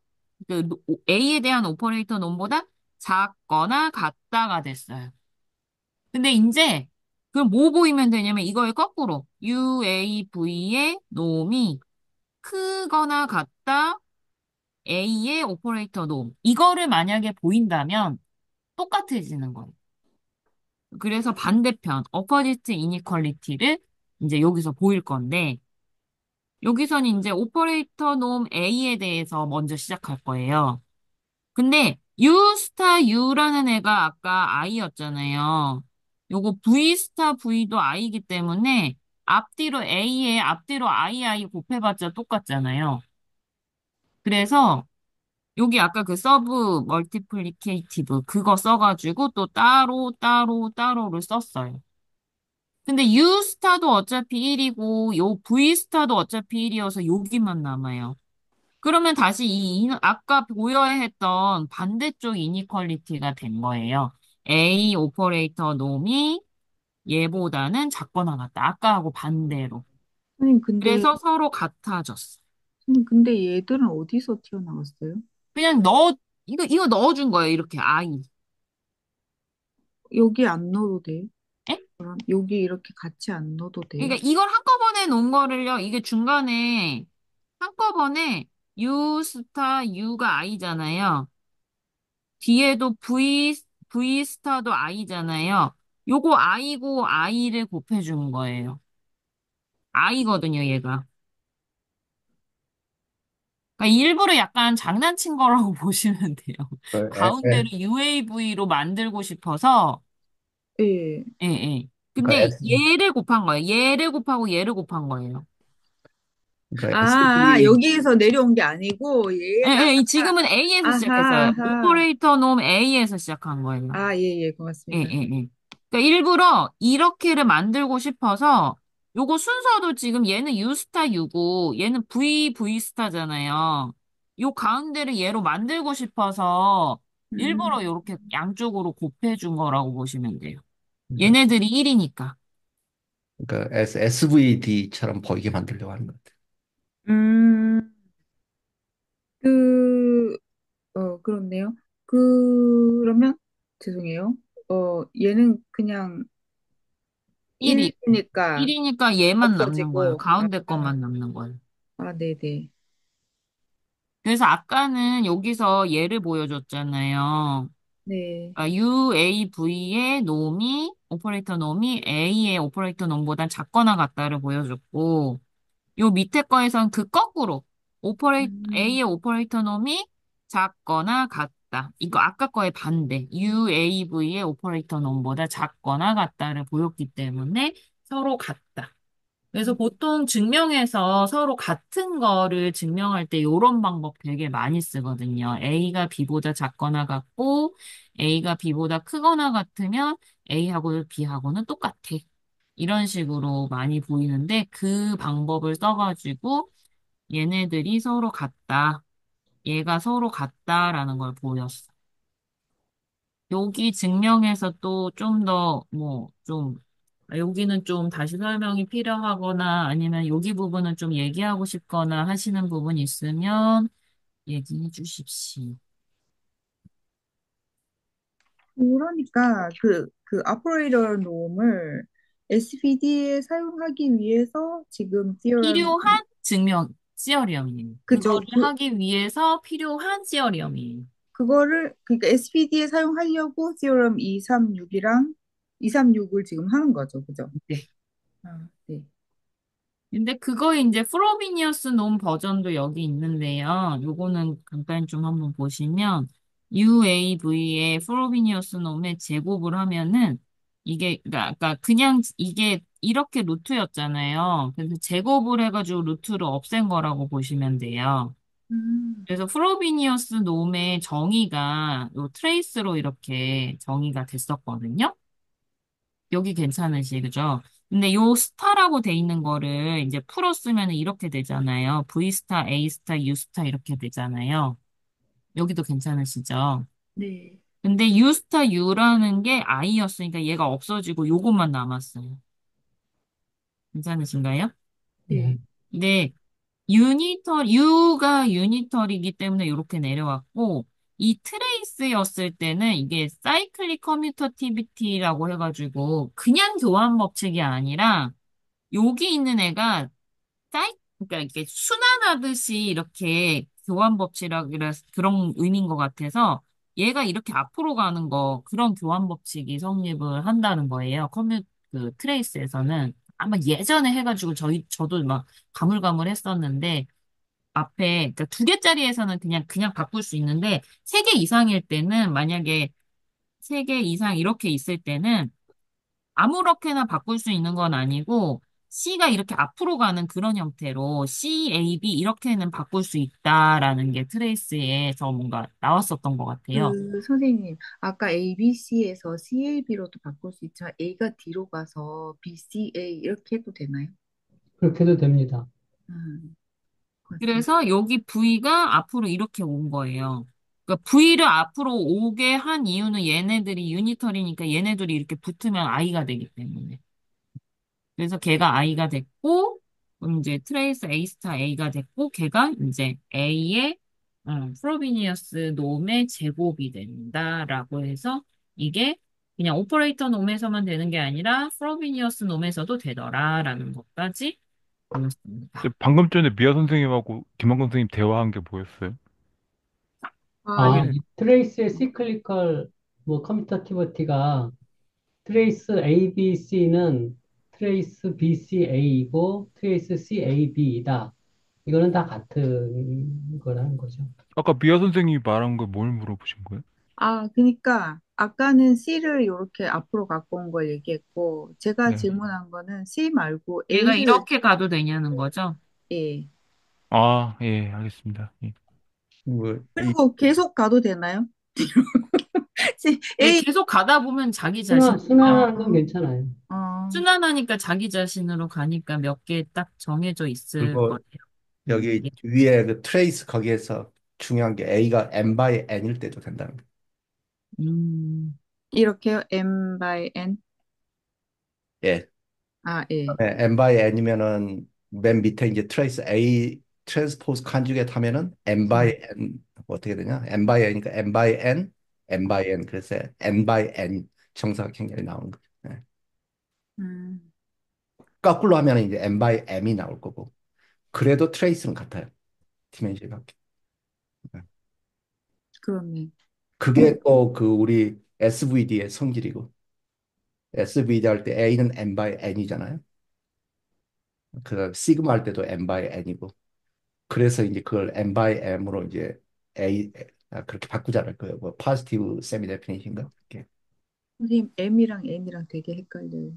A에 대한 오퍼레이터 놈보다 작거나 같다가 됐어요. 근데 이제 그럼 뭐 보이면 되냐면 이거의 거꾸로 UAV의 놈이 크거나 같다 A의 오퍼레이터 놈. 이거를 만약에 보인다면 똑같아지는 거예요. 그래서 반대편, 어퍼지트 이니퀄리티를 이제 여기서 보일 건데, 여기서는 이제 오퍼레이터 놈 A에 대해서 먼저 시작할 거예요. 근데 U 스타 U라는 애가 아까 I였잖아요. 요거 V 스타 V도 I이기 때문에 앞뒤로 A에 앞뒤로 II 곱해봤자 똑같잖아요. 그래서 여기 아까 그 서브 멀티플리케이티브 그거 써가지고 또 따로를 썼어요. 근데 U 스타도 어차피 1이고 요 V 스타도 어차피 1이어서 여기만 남아요. 그러면 다시 아까 보여야 했던 반대쪽 이니퀄리티가 된 거예요. A 오퍼레이터 놈이 얘보다는 작거나 같다. 아까하고 반대로. 선생님, 근데, 그래서 서로 같아졌어. 선생님, 근데 얘들은 어디서 튀어나왔어요? 그냥 이거 넣어준 거예요. 이렇게 I. 여기 안 넣어도 돼요? 에? 그럼 여기 이렇게 같이 안 넣어도 돼요? 그러니까 이걸 한꺼번에 놓은 거를요. 이게 중간에 한꺼번에 U 스타 U가 I잖아요. 뒤에도 V 스타도 I잖아요. 요거 I고 I를 곱해주는 거예요. I거든요, 얘가. 그러니까 일부러 약간 장난친 거라고 보시면 돼요. 그 가운데를 UAV로 만들고 싶어서, 예. 예, 예. 그러니까 근데 얘를 곱한 거예요. 얘를 곱하고 얘를 곱한 거예요. 그러니까 아, SV 여기에서 내려온 게 아니고, 예, 얘에다가, 예. 지금은 A에서 아하, 시작했어요. 아하. 오퍼레이터 놈 A에서 시작한 거예요. 아, 예, 예, 예, 고맙습니다. 예, 예. 그러니까 일부러 이렇게를 만들고 싶어서 요거 순서도 지금 얘는 U 스타 U고 얘는 V 스타잖아요. 요 가운데를 얘로 만들고 싶어서 일부러 음, 요렇게 양쪽으로 곱해준 거라고 보시면 돼요. 얘네들이 1이니까. 그러니까 SVD처럼 보이게 만들려고 하는 것 같아요. 음, 그, 그렇네요. 그러면, 죄송해요. 얘는 그냥 1이. 1이니까 1이니까 얘만 남는 거예요. 없어지고, 가운데 것만 남는 거예요. 네네. 그래서 아까는 여기서 얘를 보여줬잖아요. 네. UAV의 놈이, 오퍼레이터 놈이 A의 오퍼레이터 놈보다 작거나 같다를 보여줬고, 요 밑에 거에선 그 거꾸로, 음, A의 오퍼레이터 놈이 작거나 같다. 이거 아까 거의 반대. UAV의 오퍼레이터 놈보다 작거나 같다를 보였기 때문에 서로 같다. 그래서 보통 증명해서 서로 같은 거를 증명할 때 이런 방법 되게 많이 쓰거든요. A가 B보다 작거나 같고 A가 B보다 크거나 같으면 A하고 B하고는 똑같아. 이런 식으로 많이 보이는데 그 방법을 써가지고 얘네들이 서로 같다. 얘가 서로 같다라는 걸 보였어. 여기 증명해서 또 좀 더, 여기는 좀 다시 설명이 필요하거나 아니면 여기 부분은 좀 얘기하고 싶거나 하시는 부분 있으면 얘기해 주십시오. 그러니까 그 오퍼레이터 놈을 SVD에 사용하기 위해서 지금 theorem, 필요한 증명, 시어리엄이에요. 그죠? 그거를 하기 위해서 필요한 시어리엄이에요. 그거를, 그러니까 SVD에 사용하려고 theorem 236이랑 236을 지금 하는 거죠. 그죠? 네. 네. 근데 그거 이제 프로비니어스 논 버전도 여기 있는데요. 요거는 간단히 좀 한번 보시면 UAV의 프로비니어스 놈의 제곱을 하면은 이게 그러니까 아까 그냥 이게 이렇게 루트였잖아요. 그래서 제곱을 해가지고 루트를 없앤 거라고 보시면 돼요. 음, 그래서 프로비니어스 놈의 정의가 요 트레이스로 이렇게 정의가 됐었거든요. 여기 괜찮으시죠? 근데 요 스타라고 돼 있는 거를 이제 풀어 쓰면 이렇게 되잖아요. V 스타, A 스타, U 스타 이렇게 되잖아요. 여기도 괜찮으시죠? 네. 근데 U 스타 U라는 게 I였으니까 얘가 없어지고 요것만 남았어요. 괜찮으신가요? 네. 네. 근데 U가 유니털이기 때문에 이렇게 내려왔고, 이 트레이스였을 때는 이게 사이클릭 커뮤터티비티라고 해가지고, 그냥 교환 법칙이 아니라, 여기 있는 애가 그러니까 이게 순환하듯이 이렇게 교환 법칙이라 그런 의미인 것 같아서, 얘가 이렇게 앞으로 가는 거, 그런 교환 법칙이 성립을 한다는 거예요. 그 트레이스에서는. 아마 예전에 해가지고 저도 막 가물가물했었는데, 앞에, 그러니까 두 개짜리에서는 그냥 바꿀 수 있는데, 세 개 이상일 때는, 만약에 세 개 이상 이렇게 있을 때는, 아무렇게나 바꿀 수 있는 건 아니고, C가 이렇게 앞으로 가는 그런 형태로 CAB 이렇게는 바꿀 수 있다라는 게 트레이스에서 뭔가 나왔었던 것 같아요. 그 선생님, 아까 ABC에서 CAB로도 바꿀 수 있지만 A가 뒤로 가서 BCA 이렇게 해도 되나요? 그렇게 해도 됩니다. 맞습니다. 그래서 여기 V가 앞으로 이렇게 온 거예요. 그러니까 V를 앞으로 오게 한 이유는 얘네들이 유니터리니까 얘네들이 이렇게 붙으면 I가 되기 때문에. 그래서 걔가 I가 됐고, 그럼 이제 트레이스 A 스타 A가 됐고, 걔가 이제 A의 프로비니어스 놈의 제곱이 된다라고 해서 이게 그냥 오퍼레이터 놈에서만 되는 게 아니라 프로비니어스 놈에서도 되더라라는 것까지 보였습니다. 방금 전에 미아 선생님하고 김한건 선생님 대화한 게 뭐였어요? 아, 예. 아, 네. 이 트레이스의 시클리컬 뭐 커뮤터티버티가 트레이스 ABC는 트레이스 BCA이고 트레이스 CAB이다. 이거는 다 같은 거라는 거죠. 아까 미아 선생님이 말한 거 뭘 물어보신 거예요? 그러니까 아까는 C를 이렇게 앞으로 갖고 온 걸 얘기했고 제가 네. 질문한 거는 C 말고 얘가 A를 이렇게 가도 되냐는 거죠? 예. 아, 예, 알겠습니다. 예. 뭐, 그리고 계속 가도 되나요? C, 네, A 계속 가다 보면 자기 자신이랑 순환하는 건 괜찮아요. 어, 순환하니까 자기 자신으로 가니까 몇 개 딱 정해져 있을 그리고 거예요. 여기 예. 위에 그 트레이스 거기에서 중요한 게 A가 n by n일 때도 된다는 거예요. 음, 이렇게요. M by N. 예. 예. 네, n by n이면은 맨 밑에 이제 트레이스 A 트랜스포즈 컨주게이트 하면은 n by n 어떻게 되냐? n by n이니까 n by n, n by n 그래서 n by n 정사각형렬이 나오는 거죠. 네. 음, 거꾸로 하면은 이제 n by m이 나올 거고. 그래도 트레이스는 같아요. 디멘션이 같게. 네. 그렇네. 그게 또 그 우리 SVD의 성질이고 SVD 할 때 A는 n by n이잖아요. 그 시그마 할 때도 n by n이고. 그래서 이제 그걸 n by m으로 이제 그렇게 바꾸지 않을 거예요. 뭐 포지티브 세미 데피니션인가? 이렇게. 선생님 M이랑 N이랑 되게 헷갈려요.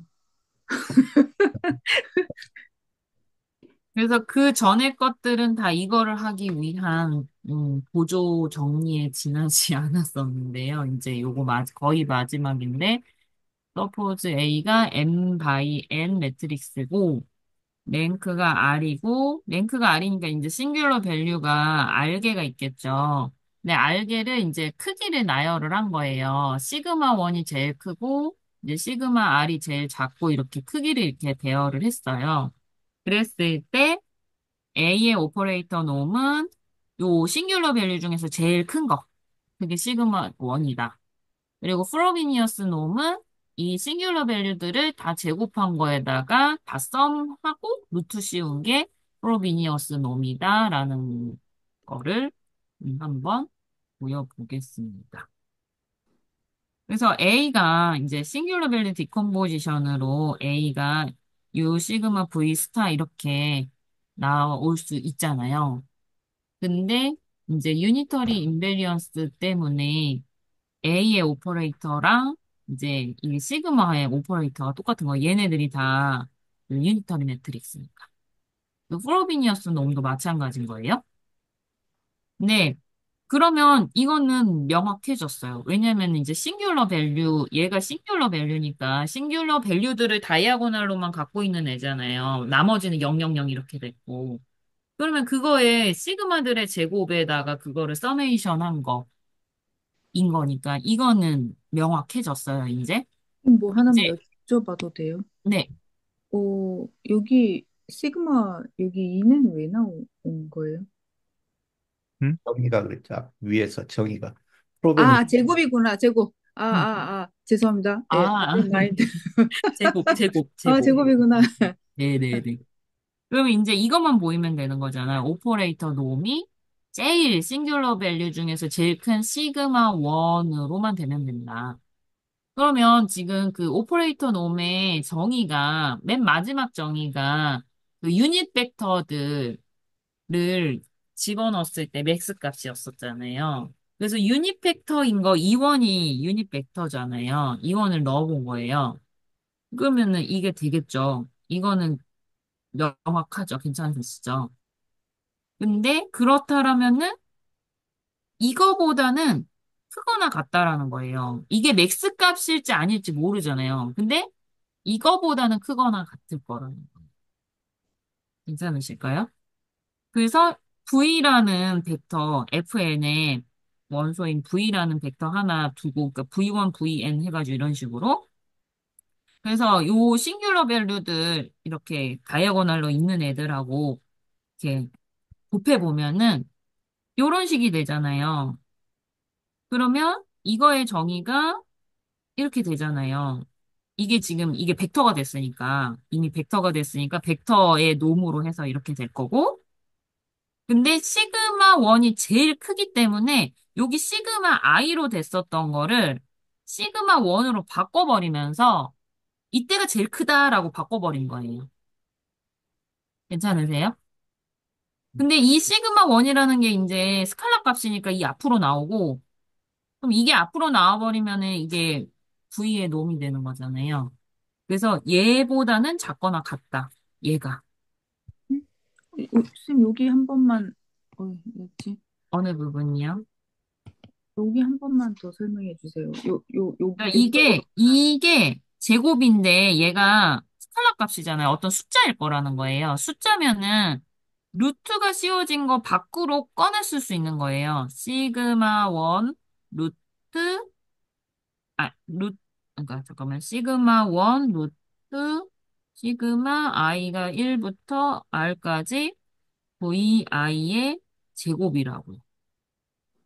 그래서 그 전에 것들은 다 이거를 하기 위한 보조 정리에 지나지 않았었는데요. 이제 요거 거의 마지막인데, 서포즈 A가 M by N 매트릭스고, 랭크가 R이고, 랭크가 R이니까 이제 싱귤러 밸류가 R개가 있겠죠. 근데 R개를 이제 크기를 나열을 한 거예요. 시그마 1이 제일 크고, 이제 시그마 R이 제일 작고, 이렇게 크기를 이렇게 대여를 했어요. 그랬을 때, A의 오퍼레이터 놈은 요 싱귤러 밸류 중에서 제일 큰 거. 그게 시그마 1이다. 그리고 프로비니어스 놈은 이 싱귤러 밸류들을 다 제곱한 거에다가 다 썸하고 루트 씌운 게 프로비니어스 놈이다라는 거를 한번 보여보겠습니다. 그래서 A가 이제 싱귤러 밸류 디컴포지션으로 A가 U 시그마 V 스타 이렇게 나올 수 있잖아요. 근데 이제 유니터리 인베리언스 때문에 A의 오퍼레이터랑 이제 이 시그마의 오퍼레이터가 똑같은 거예요. 얘네들이 다그 유니터리 매트릭스니까. 그 프로비니어스 놈도 마찬가지인 거예요. 네. 그러면 이거는 명확해졌어요. 왜냐면 이제 싱귤러 밸류, 얘가 싱귤러 밸류니까 싱귤러 밸류들을 다이아고날로만 갖고 있는 애잖아요. 나머지는 000 이렇게 됐고. 그러면 그거에 시그마들의 제곱에다가 그거를 서메이션 한 거인 거니까 이거는 명확해졌어요, 이제. 뭐 하나만 이제, 여쭤봐도 돼요? 네. 여기 시그마 여기 2는 왜 나온 거예요? 음? 정의가 그랬죠. 위에서 정의가 프로베니 제곱이구나, 제곱. 음. 죄송합니다. 예, 아, 마인드. 제곱. 제곱이구나. 네네네. 그러면 이제 이것만 보이면 되는 거잖아요. 오퍼레이터 놈이 제일 싱귤러 밸류 중에서 제일 큰 시그마 1으로만 되면 된다. 그러면 지금 그 오퍼레이터 놈의 정의가 맨 마지막 정의가 그 유닛 벡터들을 집어넣었을 때 맥스 값이었었잖아요. 그래서 유닛 벡터인 거 2원이 유닛 벡터잖아요. 2원을 넣어본 거예요. 그러면은 이게 되겠죠. 이거는 명확하죠. 괜찮으시죠? 근데 그렇다라면은 이거보다는 크거나 같다라는 거예요. 이게 맥스 값일지 아닐지 모르잖아요. 근데 이거보다는 크거나 같을 거라는 거. 괜찮으실까요? 그래서 V라는 벡터, FN에 원소인 V라는 벡터 하나 두고, 그러니까 V1, Vn 해가지고 이런 식으로. 그래서 요 싱귤러 밸류들 이렇게 다이아고널로 있는 애들하고 이렇게 곱해보면은 요런 식이 되잖아요. 그러면 이거의 정의가 이렇게 되잖아요. 이게 지금 이게 벡터가 됐으니까 이미 벡터가 됐으니까 벡터의 놈으로 해서 이렇게 될 거고 근데 시그마 1이 제일 크기 때문에 여기 시그마 i로 됐었던 거를 시그마 1으로 바꿔버리면서 이때가 제일 크다라고 바꿔버린 거예요. 괜찮으세요? 근데 이 시그마 1이라는 게 이제 스칼라 값이니까 이 앞으로 나오고 그럼 이게 앞으로 나와버리면은 이게 V의 놈이 되는 거잖아요. 그래서 얘보다는 작거나 같다. 얘가. 쌤, 여기 한 번만, 뭐지? 어느 부분이요? 여기 한 번만 더 설명해 주세요. 그러니까 요쪽으로. 이게 제곱인데 얘가 스칼라 값이잖아요. 어떤 숫자일 거라는 거예요. 숫자면은 루트가 씌워진 거 밖으로 꺼냈을 수 있는 거예요. 시그마 1 루트, 그러니까 잠깐만. 시그마 1 루트, 시그마 i가 1부터 r까지 vi의 제곱이라고요.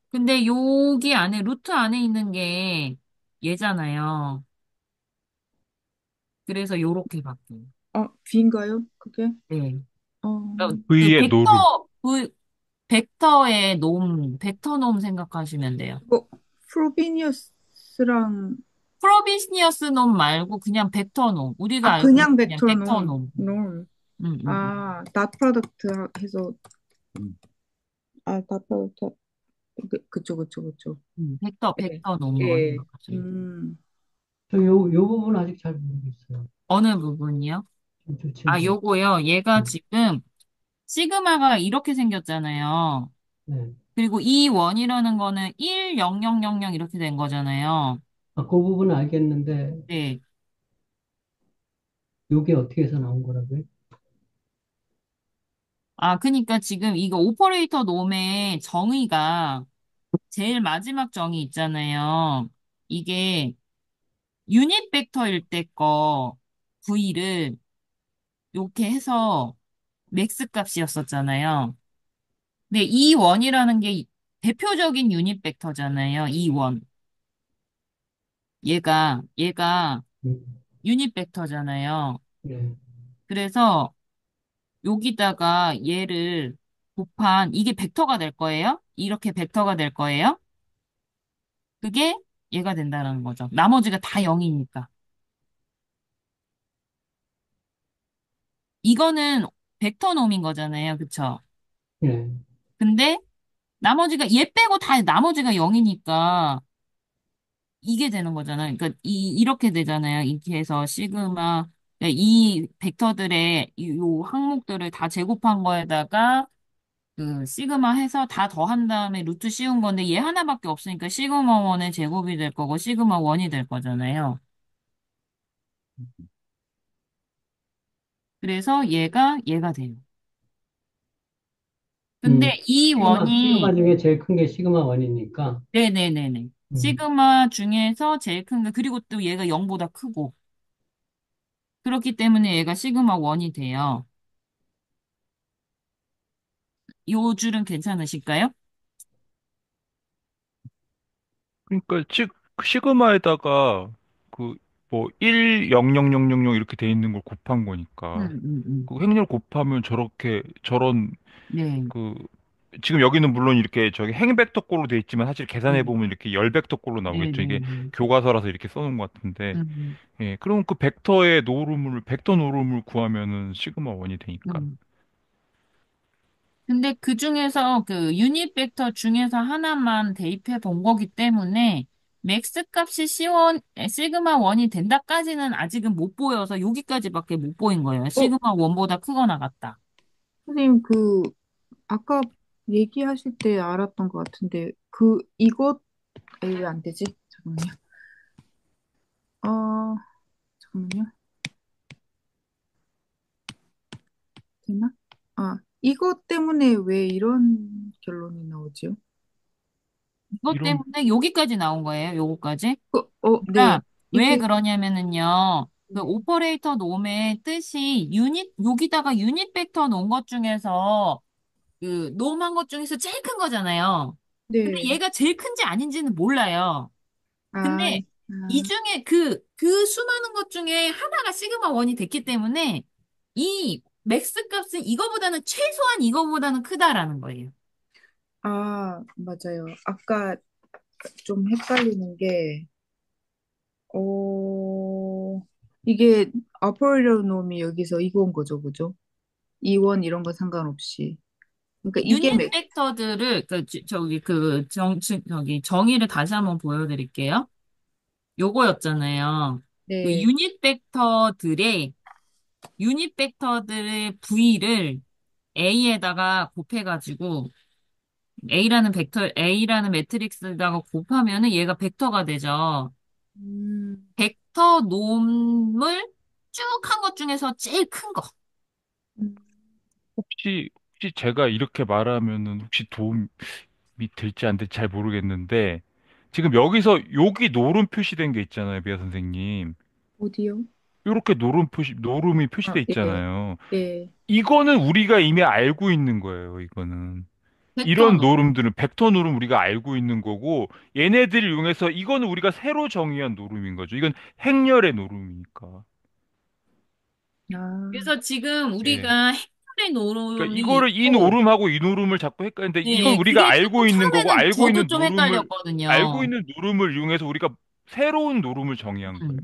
근데 여기 안에, 루트 안에 있는 게 얘잖아요. 그래서 요렇게 바뀌어요. B인가요? 그게? 네. 어, 그 V의 노름. 벡터의 놈, 벡터 놈 생각하시면 돼요. 이거 프로비니어스랑, 프로비스니어스 놈 말고 그냥 벡터 놈. 우리가 알고 있는 그냥 그냥 벡터 벡터 놀, 놈. 놀. 음, 음, 음. 닷 프로덕트 해서, 음. 닷 프로덕트, 그쵸. 예, 벡터 놈으로 예, 생각하시면 돼요. 요 부분 아직 잘 모르겠어요. 어느 부분이요? 저 친구. 요거요. 얘가 네. 지금 시그마가 이렇게 생겼잖아요. 네. 그리고 이 원이라는 거는 1, 0, 0, 0, 0 이렇게 된 거잖아요. 그 부분은 알겠는데, 네. 요게 어떻게 해서 나온 거라고요? 그니까 지금 이거 오퍼레이터 놈의 정의가 제일 마지막 정의 있잖아요. 이게 유닛 벡터일 때 거 V를 이렇게 해서 맥스 값이었었잖아요. 근데 이 원이라는 게 대표적인 유닛 벡터잖아요. 이 원. 얘가 음, 유닛 벡터잖아요. 예. 그래서 여기다가 얘를 곱한 이게 벡터가 될 거예요. 이렇게 벡터가 될 거예요. 그게 얘가 된다는 거죠. 나머지가 다 0이니까. 이거는 벡터 놈인 거잖아요. 그쵸? 예. 근데 나머지가 얘 빼고 다 나머지가 0이니까 이게 되는 거잖아요. 그러니까 이렇게 되잖아요. 이렇게 해서 시그마 이 벡터들의 요 항목들을 다 제곱한 거에다가 그 시그마 해서 다 더한 다음에 루트 씌운 건데 얘 하나밖에 없으니까 시그마 1의 제곱이 될 거고 시그마 1이 될 거잖아요. 그래서 얘가 돼요. 근데 이 시그마 원이 중에 제일 큰 게 시그마 1이니까, 네네네네. 시그마 중에서 제일 큰 거, 그리고 또 얘가 0보다 크고. 그렇기 때문에 얘가 시그마 1이 돼요. 요 줄은 괜찮으실까요? 그러니까 시그마에다가 그 뭐 1, 0, 0, 0, 0, 0 이렇게 돼 있는 걸 곱한 거니까. 그 행렬 곱하면 저렇게 저런 네. 그 지금 여기는 물론 이렇게 저기 행벡터꼴로 돼 있지만 사실 계산해 네. 보면 이렇게 열벡터꼴로 나오겠죠. 이게 네네네. 교과서라서 이렇게 써놓은 것 같은데. 음, 예, 그럼 그 벡터 노름을 구하면은 시그마 1이 되니까. 음. 근데 그 중에서 그 유닛 벡터 중에서 하나만 대입해 본 거기 때문에 맥스 값이 C1, 시그마 1이 된다까지는 아직은 못 보여서 여기까지밖에 못 보인 거예요. 어, 시그마 1보다 크거나 같다. 선생님, 아까 얘기하실 때 알았던 것 같은데, 왜 안 되지? 잠깐만요. 어, 잠깐만요. 되나? 이것 때문에 왜 이런 결론이 나오지요? 이것 이런 때문에 여기까지 나온 거예요. 요거까지. 네. 그러니까 왜 이게, 그러냐면은요. 그 네. 오퍼레이터 놈의 뜻이 여기다가 유닛 벡터 놓은 것 중에서 그 놈한 것 중에서 제일 큰 거잖아요. 근데 네. 얘가 제일 큰지 아닌지는 몰라요. 아, 근데 이 아, 중에 그 수많은 것 중에 하나가 시그마 1이 됐기 때문에 이 맥스 값은 이거보다는 최소한 이거보다는 크다라는 거예요. 맞아요. 아까 좀 헷갈리는 게, 어, 이게 아포일로놈이 여기서 이건 거죠, 그죠? 이원 이런 거 상관없이. 그러니까 이게 유닛 벡터들을 저기 정의를 다시 한번 보여드릴게요. 요거였잖아요. 그 네. 유닛 벡터들의 V를 A에다가 곱해가지고 A라는 매트릭스에다가 곱하면은 얘가 벡터가 되죠. 음, 벡터 놈을 쭉 한 것 중에서 제일 큰 거. 음, 혹시 제가 이렇게 말하면은 혹시 도움이 될지 안 될지 잘 모르겠는데 지금 여기서 여기 노름 표시된 게 있잖아요, 미아 선생님. 어디요? 이렇게 노름이 표시돼 예, 있잖아요. 예. 이거는 우리가 이미 알고 있는 거예요, 이거는. 벡터 이런 놈. 노름들은 벡터 노름 우리가 알고 있는 거고 얘네들을 이용해서 이거는 우리가 새로 정의한 노름인 거죠. 이건 행렬의 노름이니까. 아, 그래서 지금 예. 우리가 핵의 그러니까 노름이 이거를 이 있고, 노름하고 이 노름을 자꾸 헷갈리는데 이건 네, 우리가 그게 알고 조금 있는 거고 처음에는 저도 좀 알고 헷갈렸거든요. 있는 노름을 이용해서 우리가 새로운 노름을 정의한 거예요. 음.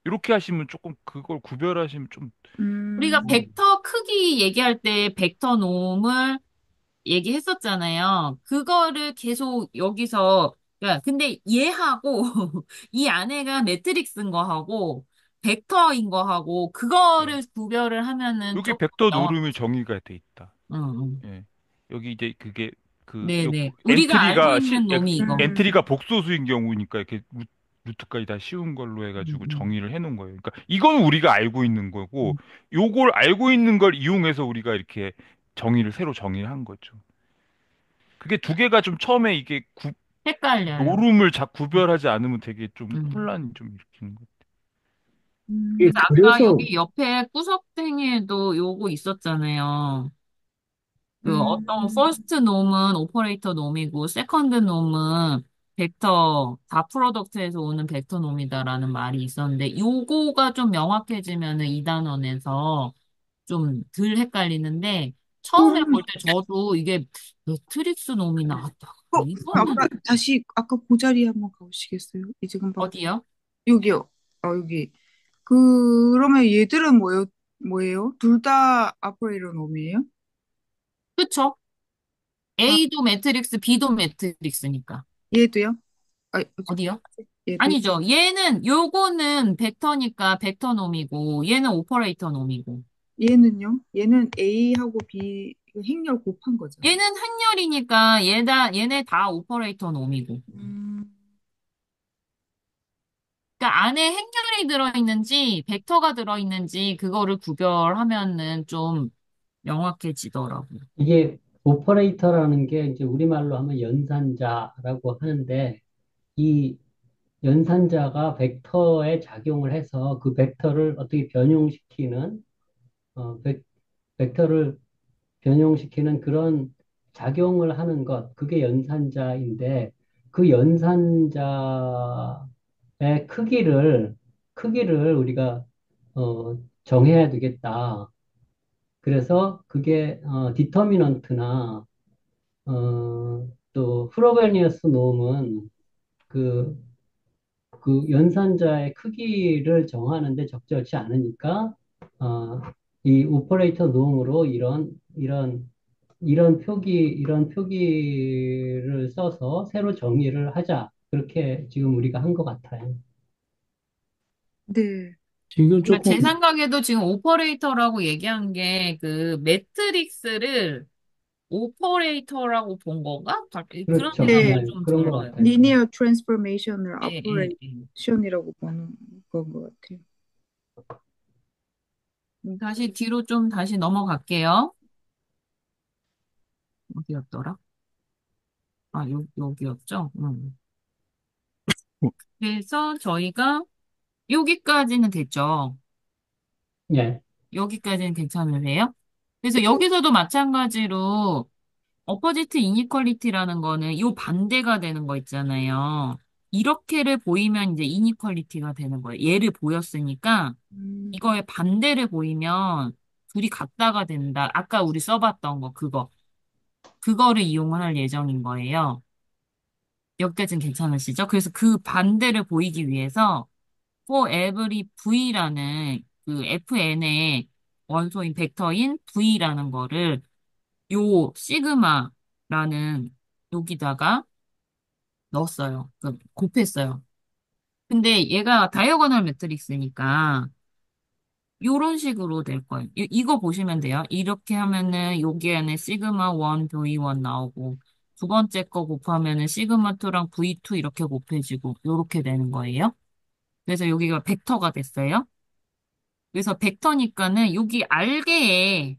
이렇게 하시면 조금 그걸 구별하시면 좀 우리가 음, 벡터 크기 얘기할 때 벡터 놈을 얘기했었잖아요. 그거를 계속 여기서, 그러니까 근데 얘하고 이 안에가 매트릭스인 거하고 벡터인 거하고 예. 그거를 구별을 하면은 여기 조금 벡터 노름이 명확해져. 정의가 돼 있다. 응, 응. 예. 여기 이제 그게 네네. 우리가 알고 있는 놈이 이거. 음, 엔트리가 복소수인 경우니까 이렇게 루트까지 다 씌운 걸로 음, 해가지고 음. 정의를 해놓은 거예요. 그러니까 이건 우리가 알고 있는 거고 음. 요걸 알고 있는 걸 이용해서 우리가 이렇게 새로 정의를 한 거죠. 그게 두 개가 좀 처음에 헷갈려요. 노름을 구별하지 않으면 되게 좀 음. 혼란이 좀 일으키는 것 이게 그래서 음, 아까 그래서 여기 옆에 구석탱이에도 요거 있었잖아요. 그 어떤 음, 퍼스트 놈은 오퍼레이터 놈이고 세컨드 놈은 벡터 다 프로덕트에서 오는 벡터 놈이다라는 말이 있었는데 요거가 좀 명확해지면은 이 단원에서 좀 덜 헷갈리는데 처음에 음. 볼 때 저도 이게 매트릭스 놈이 나왔다. 이거는 아까 그 자리에 한번 가보시겠어요? 이제 금방. 어디요? 여기요. 여기. 그러면 얘들은 뭐예요? 둘 다 아포레이로 놈이에요? 그쵸? 아, A도 매트릭스, B도 매트릭스니까. 얘도요? 어디요? 얘도요? 아니죠. 요거는 벡터니까 벡터 놈이고, 얘는 오퍼레이터 놈이고. 얘는요? 얘는 A하고 B 그 행렬 곱한 거잖아요. 얘는 행렬이니까 얘네 다 오퍼레이터 놈이고. 음, 그러니까 안에 행렬이 들어있는지, 벡터가 들어있는지, 그거를 구별하면은 좀 명확해지더라고요. 이게 오퍼레이터라는 게 이제 우리말로 하면 연산자라고 하는데 이 연산자가 벡터에 작용을 해서 그 벡터를 어떻게 변용시키는 벡터를 변용시키는 그런 작용을 하는 것, 그게 연산자인데 그 연산자의 크기를 우리가 정해야 되겠다. 그래서 그게 디터미넌트나 또 프로베니어스 놈은 그, 그 연산자의 크기를 정하는데 적절치 않으니까 어, 이 오퍼레이터 놈으로 이런 표기를 써서 새로 정의를 하자. 그렇게 지금 우리가 한 것 같아요. 네. 지금 그러니까 조금 제 생각에도 지금 오퍼레이터라고 얘기한 게 그 매트릭스를 오퍼레이터라고 본 건가? 그런 그렇죠. 생각도 네. 네, 좀 그런 것 들어요. 같아요. 리니어 트랜스포메이션을 예, 예, 예. 오퍼레이션이라고 보는 건 것 같아요. 다시 뒤로 좀 다시 넘어갈게요. 어디였더라? 아, 여기였죠? 그래서 저희가 여기까지는 됐죠. 예, 여기까지는 괜찮으세요? 그래서 여기서도 마찬가지로 어퍼지트 이니퀄리티라는 거는 요 반대가 되는 거 있잖아요. 이렇게를 보이면 이제 이니퀄리티가 되는 거예요. 얘를 보였으니까 음, 이거의 반대를 보이면 둘이 같다가 된다. 아까 우리 써봤던 거 그거. 그거를 이용할 예정인 거예요. 여기까지는 괜찮으시죠? 그래서 그 반대를 보이기 위해서 for every v라는 그 fn의 원소인 벡터인 v라는 거를 요 시그마라는 여기다가 넣었어요. 곱했어요. 근데 얘가 다이어고널 매트릭스니까 요런 식으로 될 거예요. 이거 보시면 돼요. 이렇게 하면은 여기 안에 시그마 1 V1 나오고 두 번째 거 곱하면은 시그마 2랑 V2 이렇게 곱해지고 요렇게 되는 거예요. 그래서 여기가 벡터가 됐어요. 그래서 벡터니까는 여기 알게에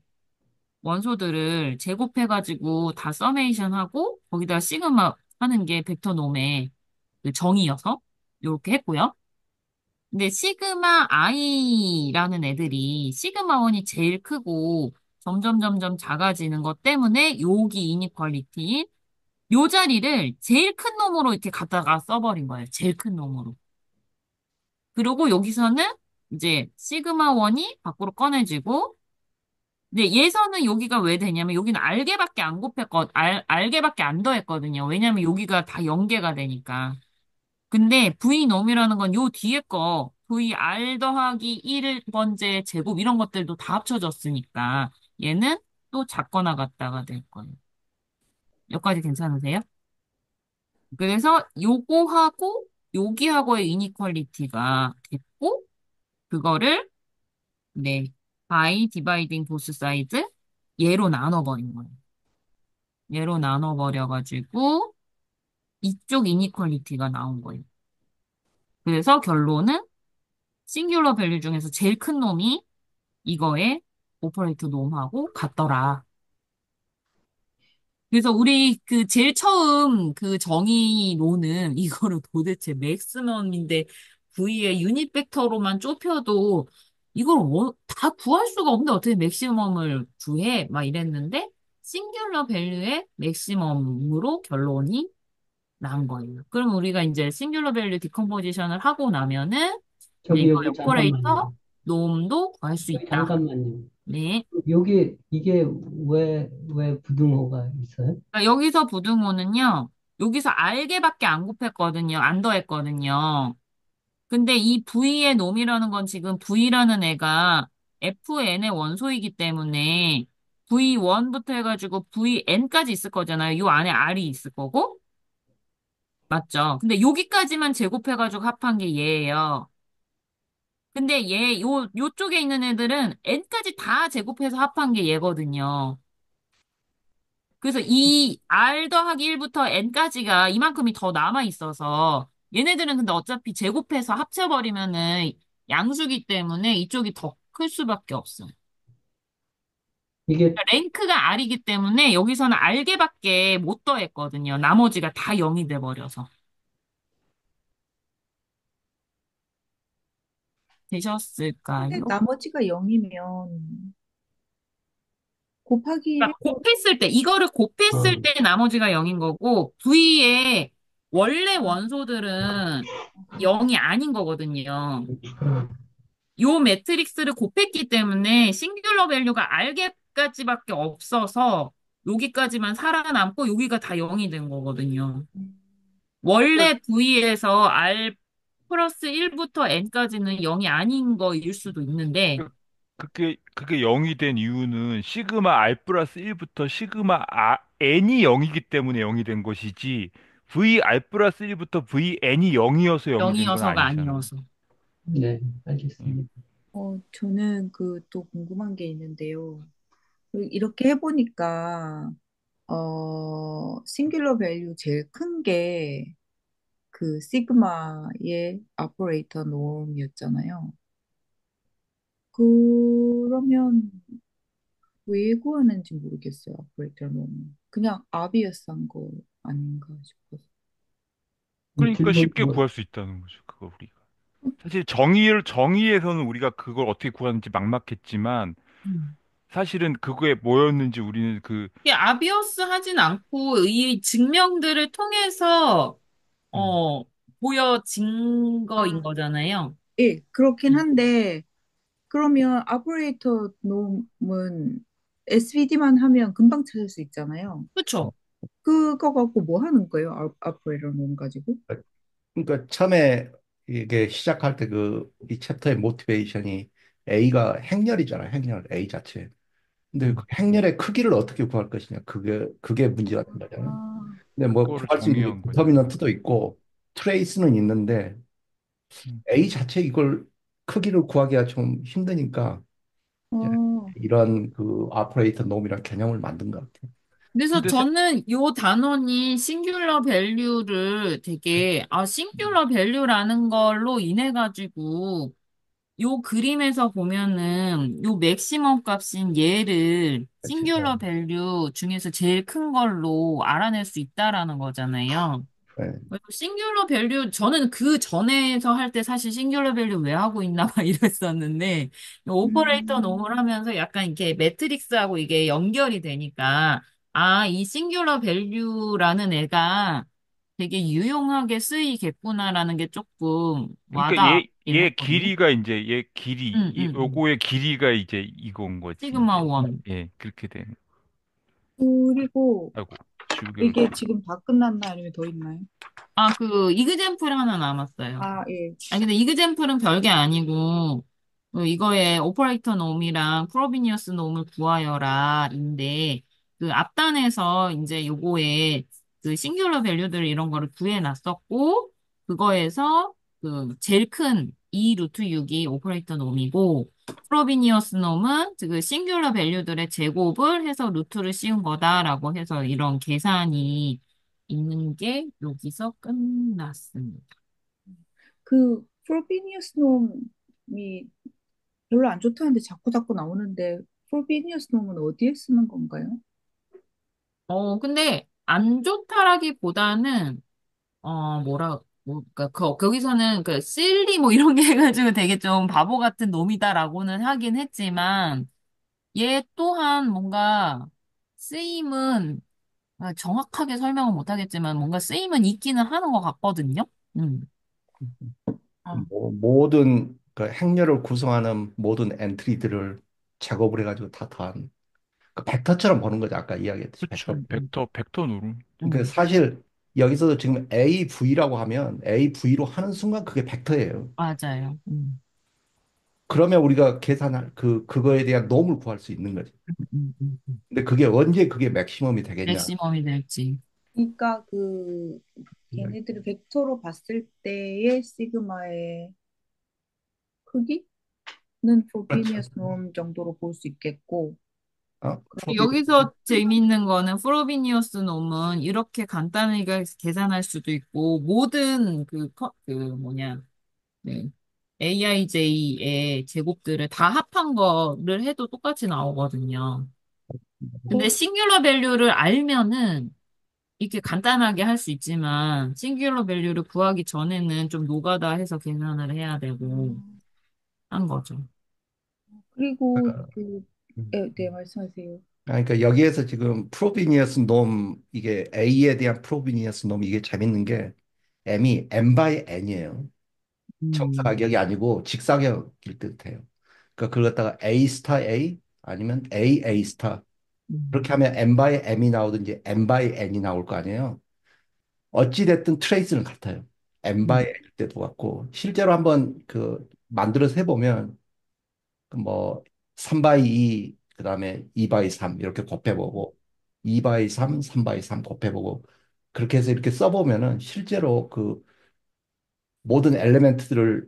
원소들을 제곱해가지고 다 서메이션 하고 거기다 시그마 하는 게 벡터 놈의 그 정의여서 이렇게 했고요. 근데 시그마 i라는 애들이 시그마 1이 제일 크고 점점 작아지는 것 때문에 여기 이니퀄리티인 요 자리를 제일 큰 놈으로 이렇게 갖다가 써버린 거예요. 제일 큰 놈으로. 그리고 여기서는 이제 시그마 1이 밖으로 꺼내지고 근데 예서는 여기가 왜 되냐면 여기는 알게밖에 안 더했거든요. 왜냐면 여기가 다 연계가 되니까. 근데 V놈이라는 건 요 뒤에 거 VR 더하기 1번째 제곱 이런 것들도 다 합쳐졌으니까 얘는 또 작거나 같다가 될 거예요. 여기까지 괜찮으세요? 그래서 요거하고 여기하고의 이니퀄리티가 됐고 그거를 네 by dividing both sides 얘로 나눠버린 거예요. 얘로 나눠버려가지고 이쪽 이니퀄리티가 나온 거예요. 그래서 결론은 싱귤러 밸류 중에서 제일 큰 놈이 이거의 오퍼레이터 놈하고 같더라. 그래서 우리 그 제일 처음 그 정의로는 이거를 도대체 맥시멈인데 V의 유닛 벡터로만 좁혀도 이걸 다 구할 수가 없는데 어떻게 맥시멈을 구해? 막 이랬는데 싱귤러 밸류의 맥시멈으로 결론이 난 거예요. 그럼 우리가 이제 싱귤러 밸류 디컴포지션을 하고 나면은 이제 저기, 이거의 여기 오퍼레이터 잠깐만요. 놈도 구할 수 여기 있다. 잠깐만요. 네. 여기, 이게 왜 부등호가 있어요? 그러니까 여기서 부등호는요, 여기서 알게밖에 안 곱했거든요. 안 더했거든요. 근데 이 V의 놈이라는 건 지금 V라는 애가 FN의 원소이기 때문에 V1부터 해가지고 VN까지 있을 거잖아요. 요 안에 R이 있을 거고. 맞죠? 근데 여기까지만 제곱해가지고 합한 게 얘예요. 근데 요쪽에 있는 애들은 N까지 다 제곱해서 합한 게 얘거든요. 그래서 이 R 더하기 1부터 N까지가 이만큼이 더 남아 있어서 얘네들은 근데 어차피 제곱해서 합쳐버리면은 양수기 때문에 이쪽이 더 클 수밖에 없어요. 이게, 그러니까 랭크가 R이기 때문에 여기서는 R개밖에 못 더했거든요. 나머지가 다 0이 돼버려서. 근데 되셨을까요? 나머지가 0이면 곱하기 그러니까 1이고, 곱했을 때, 이거를 곱했을 어, 때 나머지가 0인 거고, V의 원래 원소들은 0이 아닌 거거든요. 그럼 요 매트릭스를 곱했기 때문에 싱귤러 밸류가 알게까지밖에 없어서 여기까지만 살아남고 여기가 다 0이 된 거거든요. 원래 V에서 R 플러스 1부터 N까지는 0이 아닌 거일 수도 있는데, 그- 그게 0이 된 이유는 시그마 R 플러스 1부터 시그마 N이 0이기 때문에 0이 된 것이지 V 알프라 3부터 VN이 0이어서 0이 된 건 0이어서가 아니잖아요. 아니어서. 네, 예. 알겠습니다. 저는 그 또 궁금한 게 있는데요. 이렇게 해보니까, 싱귤러 밸류 제일 큰 게 그 시그마의 아퍼레이터 놈이었잖아요. 그러면 왜 구하는지 모르겠어요, 아퍼레이터 놈. 그냥 아비어스한 거 아닌가 싶어서. 그러니까 둘 쉽게 구할 수 있다는 거죠. 그거 우리가. 사실 정의에서는 우리가 그걸 어떻게 구하는지 막막했지만 음. 사실은 그거에 뭐였는지 우리는 그 이게 아비어스 하진 않고 이 증명들을 통해서 음, 어 보여진 거인 아, 거잖아요. 예, 그렇긴 음. 한데, 그러면 아퍼레이터 놈은 SVD만 하면 금방 찾을 수 있잖아요. 그렇죠. 그거 갖고 뭐 하는 거예요? 아퍼레이터 놈 가지고? 그러니까 처음에 이게 시작할 때 그 이 챕터의 모티베이션이 A가 행렬이잖아요. 행렬 A 자체. 근데 그 행렬의 크기를 어떻게 구할 것이냐. 그게 문제가 된 거잖아요. 아, 근데 뭐 그거를 구할 수 있는 게 정의한 거죠. 디터미넌트도 있고 트레이스는 있는데 음. A 자체 이걸 크기를 구하기가 좀 힘드니까 어, 이런 그 오퍼레이터 놈이란 개념을 만든 것 같아요. 그래서 근데 저는 요 단원이 싱귤러 밸류를 되게 싱귤러 밸류라는 걸로 인해 가지고 요 그림에서 보면은 요 맥시멈 값인 얘를 그렇지. 싱귤러 밸류 중에서 제일 큰 걸로 알아낼 수 있다라는 거잖아요. 네. 그리고 싱귤러 밸류 저는 그 전에서 할 때 사실 싱귤러 밸류 왜 하고 있나 막 이랬었는데 이 오퍼레이터 음, 농을 하면서 약간 이렇게 매트릭스하고 이게 연결이 되니까 이 싱귤러 밸류라는 애가 되게 유용하게 쓰이겠구나라는 게 조금 그러니까 와닿긴 얘 했거든요. 길이가 이제 얘 길이 응. 요거의 길이가 이제 이건 거지 시그마 이제. 원. 예, 그렇게 되는. 그리고 아이고, 지우개가. 이게 지금 다 끝났나 아니면 더 있나요? 이그젠플 하나 남았어요. 아, 예. 근데 이그젠플은 별게 아니고, 이거에 오퍼레이터 놈이랑 프로비니어스 놈을 구하여라인데, 그 앞단에서 이제 요거에 그 싱귤러 밸류들 이런 거를 구해놨었고, 그거에서 그 제일 큰 2 루트 6이 오퍼레이터 놈이고, 프로비니어스 놈은 그 싱귤러 밸류들의 제곱을 해서 루트를 씌운 거다라고 해서 이런 계산이 있는 게 여기서 끝났습니다. 그 프로비니우스 놈이 별로 안 좋다는데 자꾸 자꾸 나오는데 프로비니우스 놈은 어디에 쓰는 건가요? 근데 안 좋다라기보다는, 그러니까 거기서는 그 실리 뭐 이런 게 해가지고 되게 좀 바보 같은 놈이다라고는 하긴 했지만, 얘 또한 뭔가 쓰임은, 정확하게 설명은 못하겠지만, 뭔가 쓰임은 있기는 하는 것 같거든요. 음. 어, 모든 그 행렬을 구성하는 모든 엔트리들을 작업을 해가지고 다 더한 그 벡터처럼 보는 거죠. 아까 이야기했듯이 벡터. 음, 음, 벡터 노름. 그 음. 사실 여기서도 지금 AV라고 하면 AV로 하는 순간 그게 벡터예요. 맞아요. 그러면 우리가 계산할 그거에 대한 놈을 구할 수 있는 거지. 음. 근데 그게 언제 그게 맥시멈이 되겠냐? 맥시멈이 될지. 그러니까 그 이야기. 걔네들을 벡터로 봤을 때의 시그마의 크기는 그렇죠. 프로비니우스 놈 정도로 볼 수 있겠고 그러면 여기서 재미있는 거는 프로비니어스 놈은 이렇게 간단하게 계산할 수도 있고 모든 그 뭐냐 네. AIJ의 제곱들을 다 합한 거를 해도 똑같이 나오거든요. 근데 어, 싱귤러 밸류를 알면은 이렇게 간단하게 할 수 있지만 싱귤러 밸류를 구하기 전에는 좀 노가다 해서 계산을 해야 되고 한 거죠. 그리고 어, 그 음. 네, 말씀하세요. 그러니까 여기에서 지금 프로비니어스 놈 이게 A에 대한 프로비니어스 놈 이게 재밌는 게 M이 M by N이에요. 음, 정사각역이 아니고 직사각일 듯해요. 그러니까 그걸 갖다가 A 스타 A 아니면 A 스타 음, 그렇게 하면 M by M이 나오든지 M by N이 나올 거 아니에요. 어찌 됐든 트레이스는 같아요. M by 음, N일 때도 같고 실제로 한번 그 만들어서 해보면 그뭐 3 by 2 그다음에 2 by 3 이렇게 곱해보고 2 by 3, 3 by 3 곱해보고 그렇게 해서 이렇게 써보면은 실제로 그 모든 엘리멘트들에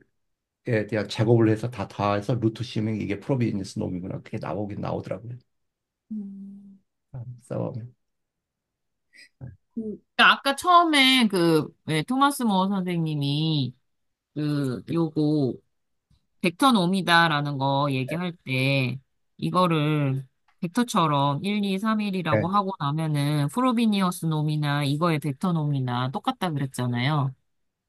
대한 제곱을 해서 다 더해서 루트 씌우면 이게 프로비니스 놈이구나. 그게 나오긴 나오더라고요. 음, 써보면. 그, 그러니까 아까 처음에 왜 토마스 모어 선생님이 요거 벡터놈이다라는 거 얘기할 때 이거를 벡터처럼 1, 2, 3, 1이라고 네. 하고 나면은 프로비니어스 놈이나 이거의 벡터놈이나 똑같다 그랬잖아요.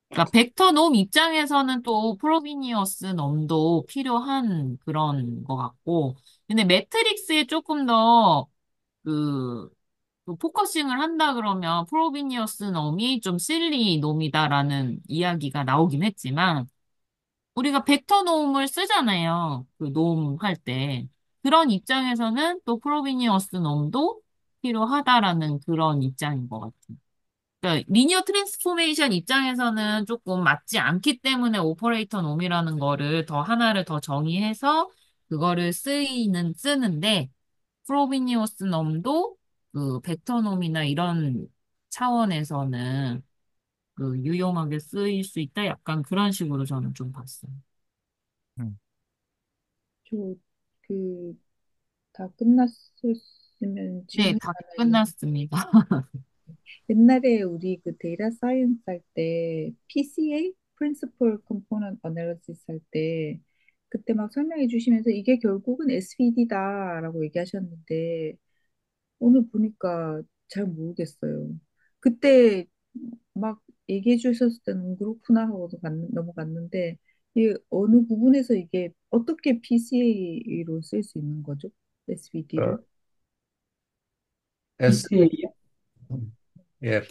그러니까 벡터놈 입장에서는 또 프로비니어스 놈도 필요한 그런 것 같고, 근데 매트릭스에 조금 더 그, 그 포커싱을 한다 그러면 프로비니어스 놈이 좀 실리 놈이다라는 이야기가 나오긴 했지만, 우리가 벡터 놈을 쓰잖아요. 그 놈 할 때. 그런 입장에서는 또 프로비니어스 놈도 필요하다라는 그런 입장인 것 같아요. 그러니까 리니어 트랜스포메이션 입장에서는 조금 맞지 않기 때문에 오퍼레이터 놈이라는 거를 더 하나를 더 정의해서 그거를 쓰는데 프로비니오스 놈도 그 벡터 놈이나 이런 차원에서는 유용하게 쓰일 수 있다. 약간 그런 식으로 저는 좀 봤어요. 음. 저, 그, 다 끝났었으면 네, 질문이 다 하나 있는데. 끝났습니다. 옛날에 우리 그 데이터 사이언스 할 때 PCA, Principal Component Analysis 할 때 그때 막 설명해 주시면서 이게 결국은 SVD다라고 얘기하셨는데 오늘 보니까 잘 모르겠어요. 그때 막 얘기해 주셨을 때는 그렇구나 하고도 넘어갔는데 이 어느 부분에서 이게 어떻게 PCA로 쓸 수 있는 거죠? 어, SVD를? S, PCA, 예,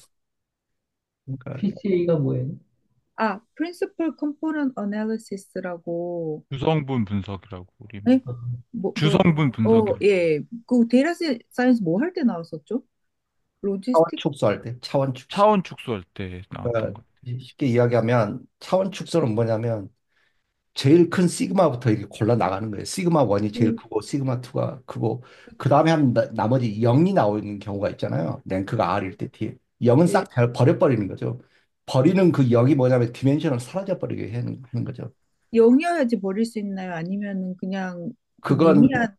그러니까 PCA가 뭐예요? 아, Principal Component Analysis라고 주성분 분석이라고 우리 뭐 네? 뭐라고? 주성분 분석이라고. 예. 그 데이터 사이언스 뭐 할 때 나왔었죠? 차원 로지스틱? 축소할 때, 차원 축소. 차원 축소할 때 나왔던 것. 쉽게 이야기하면 차원 축소는 뭐냐면 제일 큰 시그마부터 이렇게 골라 나가는 거예요. 시그마 1이 제일 음, 크고 시그마 2가 크고 그 다음에 한 나머지 0이 나오는 경우가 있잖아요. 랭크가 R일 때 뒤에 0은 예. 싹 버려버리는 거죠. 버리는 그 0이 뭐냐면 디멘션을 사라져버리게 하는 거죠. 0이어야지 버릴 수 있나요? 아니면은 그냥 그 그건 미미한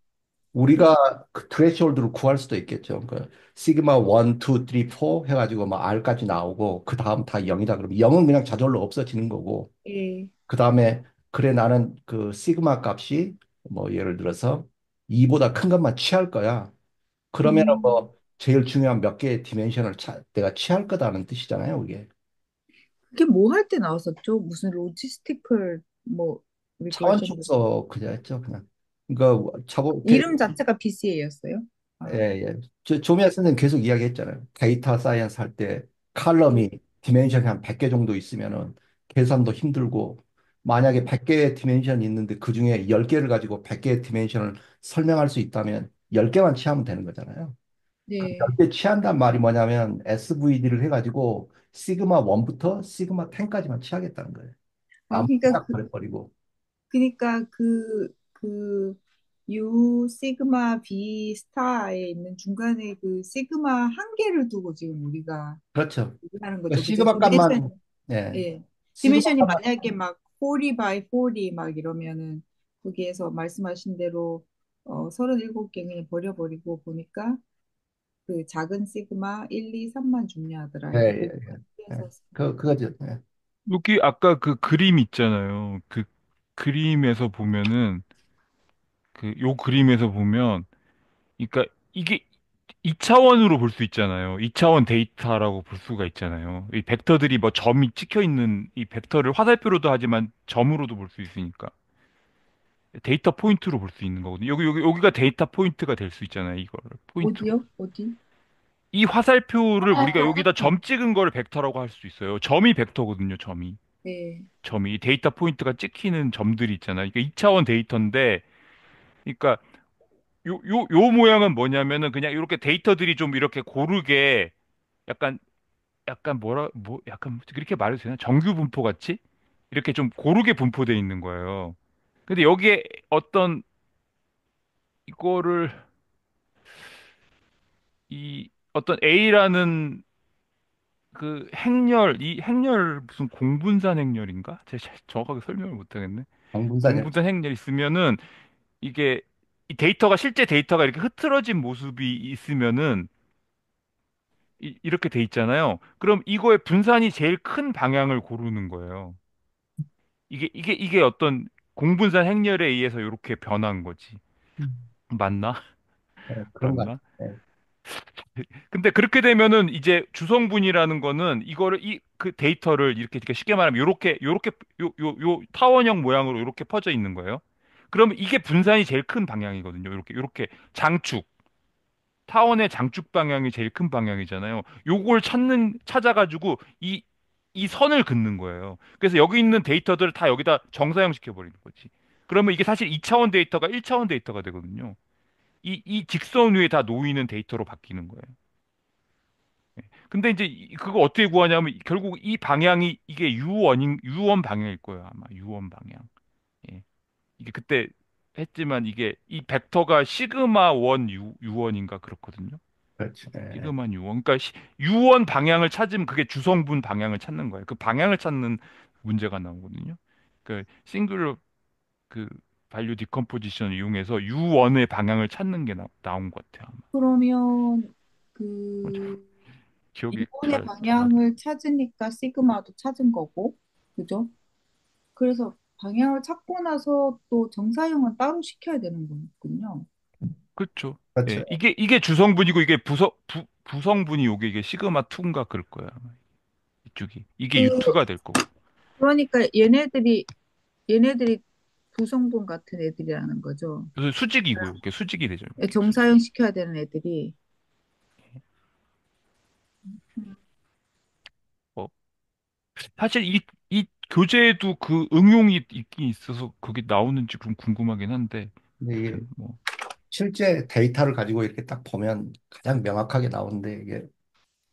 우리가 그 트레시홀드를 구할 수도 있겠죠. 그 시그마 1, 2, 3, 4 해가지고 막 R까지 나오고 그 다음 다 0이다 그러면 0은 그냥 저절로 없어지는 거고 예. 그 다음에 그래 나는 그 시그마 값이 뭐 예를 들어서 2보다 큰 것만 취할 거야. 그러면은 음, 뭐 제일 중요한 몇 개의 디멘션을 내가 취할 거다는 뜻이잖아요, 그게. 그게 뭐 할 때 나왔었죠? 무슨 로지스티컬 뭐 차원 리그레션 축소 그냥 했죠, 그냥. 그러니까 이름 자체가 PCA였어요? 예, 아, 예. 조미아 선생님 계속 이야기했잖아요. 데이터 사이언스 할 때 예. 칼럼이 디멘션이 한 100개 정도 있으면은 계산도 힘들고 만약에 100개의 디멘션이 있는데 그중에 10개를 가지고 100개의 디멘션을 설명할 수 있다면 10개만 취하면 되는 거잖아요. 그 네. 10개 취한단 말이 뭐냐면 SVD를 해가지고 시그마 1부터 시그마 10까지만 취하겠다는 거예요. 아, 나머지 그러니까 딱 버려버리고. 그러니까 그 U 시그마 B 스타에 있는 중간에 그 시그마 한 개를 두고 지금 우리가 그렇죠. 얘기하는 그 거죠. 그죠? 시그마 값만, 디멘션이 예. 예. 시그마 디멘션이 값만, 만약에 막 40 by 40 막 이러면은 거기에서 말씀하신 대로 37개 그냥 버려버리고 보니까 그 작은 시그마 1, 2, 3만 중요하더라. 예, 이제 예, 그거 예. 예. 해서 그거죠. 예. 여기 아까 그 그림 있잖아요. 그 그림에서 보면은 요 그림에서 보면 그러니까 이게 2차원으로 볼 수 있잖아요. 2차원 데이터라고 볼 수가 있잖아요. 이 벡터들이 뭐 점이 찍혀 있는 이 벡터를 화살표로도 하지만 점으로도 볼 수 있으니까 데이터 포인트로 볼 수 있는 거거든요. 여기가 데이터 포인트가 될 수 있잖아요. 이거를 포인트로. 어디요? 어디? 이 화살표를 우리가 여기다 점 찍은 거를 벡터라고 할 수 있어요. 점이 벡터거든요. 네. 점이 이 데이터 포인트가 찍히는 점들이 있잖아요. 이게 2차원 데이터인데 그러니까 요 모양은 뭐냐면은 그냥 이렇게 데이터들이 좀 이렇게 고르게 약간 약간 그렇게 말해도 되나? 정규 분포 같이 이렇게 좀 고르게 분포되어 있는 거예요. 근데 여기에 어떤 이거를 이 어떤 A라는 그 행렬, 이 행렬 무슨 공분산 행렬인가? 제가 잘 정확하게 설명을 못 하겠네. 방분산이라고. 공분산 행렬 있으면은 이게 이 데이터가 실제 데이터가 이렇게 흐트러진 모습이 있으면은 이렇게 돼 있잖아요. 그럼 이거의 분산이 제일 큰 방향을 고르는 거예요. 이게 어떤 공분산 행렬에 의해서 이렇게 변한 거지. 음. 맞나? 그런 거 같아요. 맞나? 예, 근데 그렇게 되면은 이제 주성분이라는 거는 이거를 그 데이터를 이렇게 쉽게 말하면 요렇게 요 타원형 모양으로 이렇게 퍼져 있는 거예요. 그러면 이게 분산이 제일 큰 방향이거든요. 요렇게 장축. 타원의 장축 방향이 제일 큰 방향이잖아요. 요걸 찾아가지고 이 선을 긋는 거예요. 그래서 여기 있는 데이터들을 다 여기다 정사형 시켜버리는 거지. 그러면 이게 사실 2차원 데이터가 1차원 데이터가 되거든요. 이 직선 위에 다 놓이는 데이터로 바뀌는 거예요. 근데 이제 그거 어떻게 구하냐면 결국 이 방향이 이게 유원 방향일 거예요. 아마 유원 방향. 예. 이게 그때 했지만 이게 이 벡터가 시그마 원 유원인가 그렇거든요. 그렇죠. 예. 시그마 유원. 그러니까 유원 방향을 찾으면 그게 주성분 방향을 찾는 거예요. 그 방향을 찾는 문제가 나오거든요. 그 싱글러 그 발류 디컴포지션을 이용해서 유원의 방향을 찾는 게 나온 것 같아요. 아마. 그러면 어, 그 기억이 이온의 잘 안 나죠. 방향을 찾으니까 시그마도 찾은 거고, 그죠? 그래서 방향을 찾고 나서 또 정사형은 따로 시켜야 되는 거군요. 그렇죠. 그렇죠. 예, 이게 주성분이고 이게 부성분이 요게 이게 시그마 2인가 그럴 거야. 아마. 이쪽이 이게 그, U2가 될 거고. 그러니까 얘네들이 부성분 같은 애들이라는 거죠. 그래서 수직이고요. 이게 수직이 되죠. 예, 이렇게 수직. 정사형 시켜야 되는 애들이. 음, 어, 사실 이 교재에도 그 응용이 있긴 있어서 그게 나오는지 좀 궁금하긴 한데, 근데 이게 아무튼 뭐 실제 데이터를 가지고 이렇게 딱 보면 가장 명확하게 나오는데 이게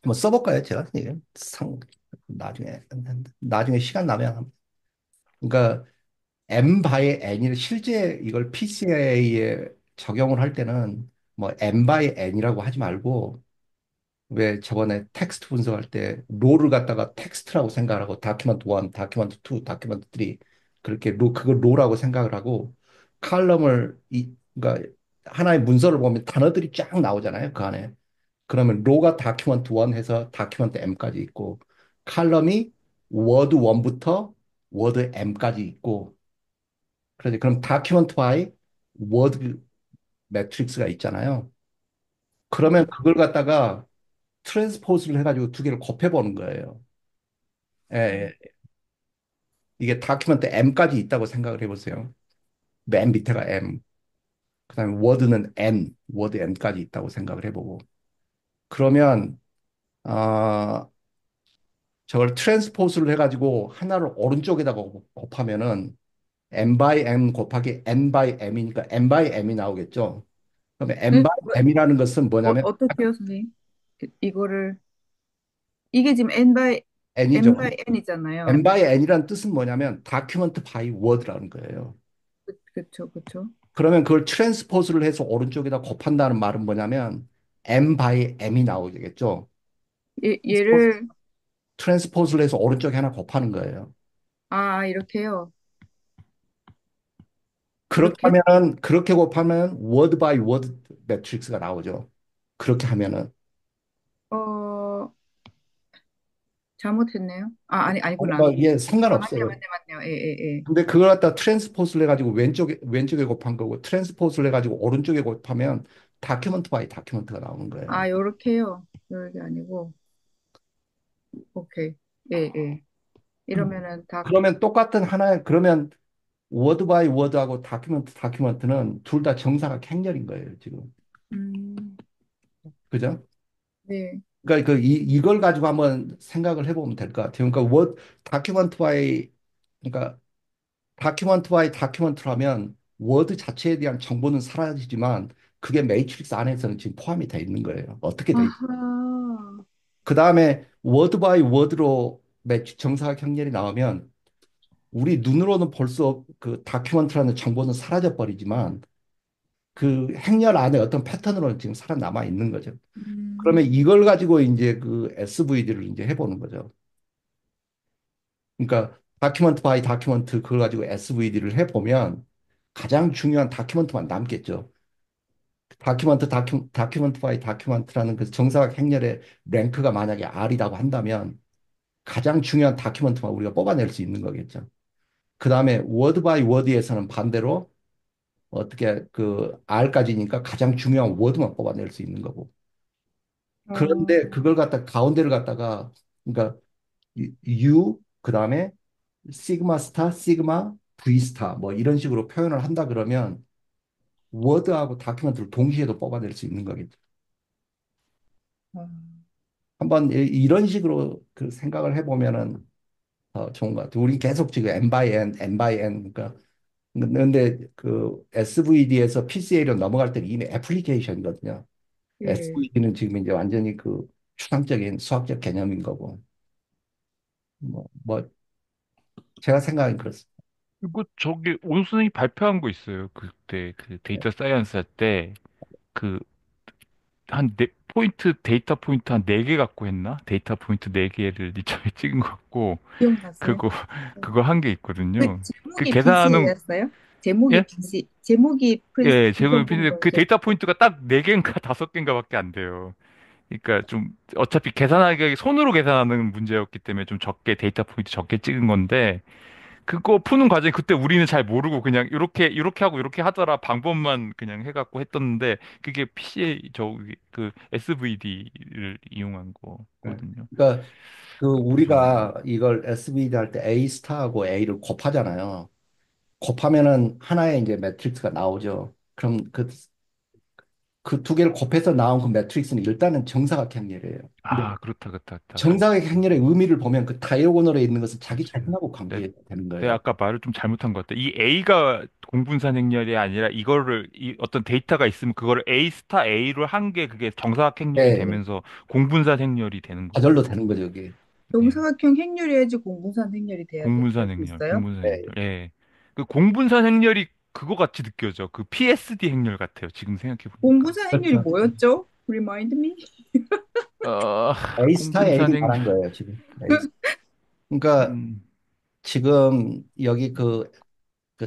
한번 써볼까요? 제가 이게 나중에 시간 나면 그러니까 M 바이 N이 실제 이걸 PCA에 적용을 할 때는 뭐 M 바이 N이라고 하지 말고 왜 저번에 텍스트 분석할 때 로를 갖다가 텍스트라고 생각을 하고 다큐멘트 1, 다큐멘트 2, 다큐멘트 3 그렇게 그걸 로라고 생각을 하고 칼럼을 그러니까 하나의 문서를 보면 단어들이 쫙 나오잖아요. 그 안에. 그러면 로가 다큐멘트 1 해서 다큐멘트 M까지 있고 칼럼이 워드 1부터 워드 M까지 있고 그러지. 그럼 다큐멘트 Y 워드 매트릭스가 있잖아요. 그러면 네. 그걸 갖다가 트랜스포즈를 해가지고 두 개를 곱해보는 거예요. 예, 예. 이게 다큐멘트 M까지 있다고 생각을 해보세요. 맨 밑에가 M, 그다음에 워드는 N, 워드 N까지 있다고 생각을 해보고. 그러면 저걸 트랜스포즈를 해가지고 하나를 오른쪽에다가 곱하면은 M by M 곱하기 N by M이니까 N by M이 나오겠죠. 그러면 M 네? by M이라는 것은 뭐냐면 어떻게요, 선생님? 이거를 이게 지금 N N이죠. by M N이잖아요. by N이라는 뜻은 뭐냐면 document by word라는 거예요. 그쵸, 그쵸. 그러면 그걸 트랜스포즈를 해서 오른쪽에다 곱한다는 말은 뭐냐면 M by M이 나오겠죠. 얘를 트랜스포즈를 해서 오른쪽에 하나 곱하는 거예요. 이렇게요. 그렇게 이렇게? 하면은 그렇게 곱하면 word by word 매트릭스가 나오죠. 그렇게 하면은 어, 잘못했네요. 아니구나. 그러니까 이게 맞네요, 상관없어요. 맞네요. 예, 예, 예. 근데 그걸 갖다 트랜스포즈를 해가지고 왼쪽에 곱한 거고 트랜스포즈를 해가지고 오른쪽에 곱하면 다큐멘트 바이 다큐멘트가 나오는 거예요. 요렇게요. 요렇게 아니고, 오케이. 예, 예. 이러면은 그러면 똑같은 하나의 그러면 워드 바이 워드하고 다큐멘트는 둘 다 정사각 행렬인 거예요, 지금. 음, 그죠? 네. 그러니까 이걸 가지고 한번 생각을 해보면 될 것 같아요. 그러니까 다큐멘트 바이 그러니까 다큐멘트 바이 다큐멘트라면 워드 자체에 대한 정보는 사라지지만 그게 매트릭스 안에서는 지금 포함이 돼 있는 거예요. 어떻게 돼 있. 아하. 그 다음에 워드 바이 워드로 정사각 행렬이 나오면 우리 눈으로는 볼 수 그 다큐멘트라는 정보는 사라져 버리지만 그 행렬 안에 어떤 패턴으로는 지금 살아남아 있는 거죠. 그러면 이걸 가지고 이제 그 SVD를 이제 해보는 거죠. 그러니까 다큐먼트 바이 다큐먼트 그걸 가지고 SVD를 해보면 가장 중요한 다큐먼트만 남겠죠. 다큐먼트 바이 다큐먼트라는 그 정사각 행렬의 랭크가 만약에 R이라고 한다면 가장 중요한 다큐먼트만 우리가 뽑아낼 수 있는 거겠죠. 그 다음에 워드 바이 워드에서는 반대로 어떻게 그 R까지니까 가장 중요한 워드만 뽑아낼 수 있는 거고. 어, 그런데 그걸 갖다 가운데를 갖다가 그러니까 U 그다음에 시그마 스타, 시그마 V 스타 뭐 이런 식으로 표현을 한다 그러면 워드하고 다큐멘트를 동시에도 뽑아낼 수 있는 거겠죠. 어, 한번 이런 식으로 그 생각을 해보면은 더 좋은 것 같아요. 우리 계속 지금 N by N, N by N 그러니까 근데 그 SVD에서 PCA로 넘어갈 때는 이미 애플리케이션이거든요. 예. SVD는 지금 이제 완전히 그 추상적인 수학적 개념인 거고 뭐 제가 생각엔 그렇습니다. 그리고 저기 온 선생님이 발표한 거 있어요. 그때 그 데이터 사이언스 할 때 그 한 네, 포인트 데이터 포인트 한 네 개 갖고 했나? 데이터 포인트 네 개를 이점에 찍은 거 같고 기억나세요? 그거 그거 한 게 그 있거든요. 그 제목이 계산하는 PC였어요? 제목이 예? PC, 제목이 예, 프린스턴 제가 그 공부하셨어요? 데이터 포인트가 딱 네개인가 다섯 개인가밖에 안 돼요. 그러니까 좀 어차피 계산하기 손으로 계산하는 문제였기 때문에 좀 적게 데이터 포인트 적게 찍은 건데 그거 푸는 과정에 그때 우리는 잘 모르고 그냥 이렇게 하고 이렇게 하더라 방법만 그냥 해갖고 했었는데 그게 PCA 저기 그 SVD를 이용한 네. 거거든요. 그러니까 그 그래서 우리가 이걸 SVD 할 때 A 스타하고 A를 곱하잖아요. 곱하면은 하나의 이제 매트릭스가 나오죠. 그럼 그 두 개를 곱해서 나온 그 매트릭스는 일단은 정사각형이래요. 근데 아 그렇다 그렇다 그렇다. 정사각형의 의미를 보면 그 다이아고널에 있는 것은 자기 그렇죠. 자신하고 내, 관계되는 내가 거예요. 아까 말을 좀 잘못한 것 같아. 이 A가 공분산 행렬이 아니라 이거를 이 어떤 데이터가 있으면 그거를 A 스타 A로 한 게 그게 정사각 행렬이 예, 되면서 공분산 행렬이 되는 거죠. 좌절로 되는 거죠, 이게. 예. 정사각형 행렬이어야지 공분산 행렬이 돼야 될 공분산 수 행렬, 있어요? 공분산 예. 행렬. 예. 그 공분산 행렬이 그거 같이 느껴져. 그 PSD 행렬 같아요. 지금 생각해 보니까. 공분산 행렬이 그렇죠. 뭐였죠? Remind me? 어, A 스타 공분산 A를 행렬. 말한 거예요, 지금. A 스타. 그러니까 음. 지금 여기 그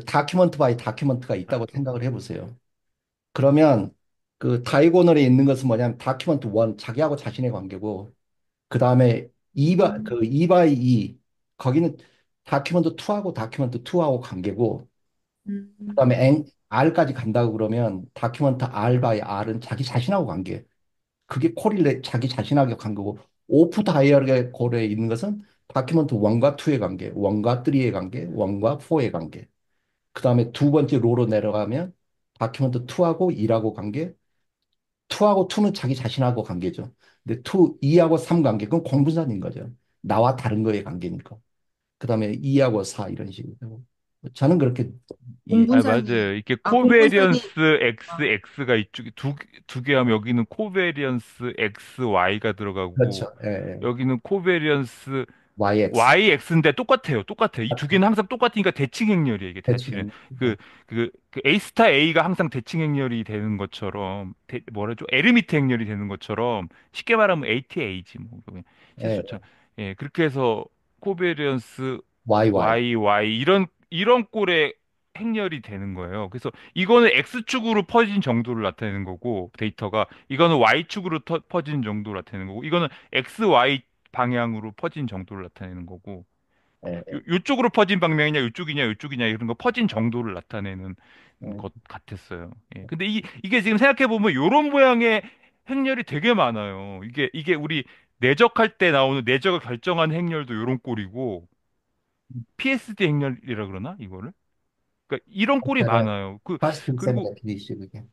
다큐먼트 바이 다큐먼트가 있다고 생각을 해보세요. 그러면 그 다이고널에 있는 것은 뭐냐면 다큐먼트 1 자기하고 자신의 관계고 그 다음에 2 바이 2 거기는 다큐먼트 2하고 다큐먼트 2하고 관계고 그 음, 다음에 R까지 간다고 그러면 다큐먼트 R 바이 R은 자기 자신하고 관계 그게 코릴레 자기 자신하고 관계고 오프 다이어골에 있는 것은 다큐먼트 1과 2의 관계 1과 3의 관계 1과 4의 관계 그 다음에 두 번째 로로 내려가면 다큐멘트 2하고 1하고 관계, 2하고 2는 자기 자신하고 관계죠. 근데 2, 2하고 3 관계, 그건 공분산인 거죠. 나와 다른 거의 관계니까. 그 다음에 2하고 4 이런 식으로. 저는 그렇게 이해. 아, 공분산이 맞아요. 이게 공분산이 코베리언스 아, XX가 이쪽에 두 개 하면 여기는 코베리언스 XY가 들어가고 그렇죠. 예, 예. 여기는 코베리언스 YX. YX인데 똑같아요. 똑같아요. 이 두 맞죠. 개는 항상 똑같으니까 대칭 행렬이에요. 이게 사실은 대칭. 그, 그 A 스타 A가 항상 대칭 행렬이 되는 것처럼 뭐라죠? 에르미트 행렬이 되는 것처럼 쉽게 말하면 ATA지 뭐 그냥 예, 실수죠. 예, 그렇게 해서 코베리언스 YY. YY 이런 꼴의 행렬이 되는 거예요. 그래서 이거는 X축으로 퍼진 정도를 나타내는 거고 데이터가 이거는 Y축으로 퍼진 정도를 나타내는 거고 이거는 XY 방향으로 퍼진 정도를 나타내는 거고 예, 예, 요쪽으로 퍼진 방향이냐 요쪽이냐 이런 거 퍼진 정도를 나타내는 예. 것 같았어요. 예. 근데 이게 지금 생각해 보면 요런 모양의 행렬이 되게 많아요. 이게 우리 내적할 때 나오는 내적을 결정한 행렬도 요런 꼴이고 PSD 행렬이라 그러나 이거를? 그러니까 이런 꼴이 제가 많아요. 파스트 셈 그리고 데피니시 그게.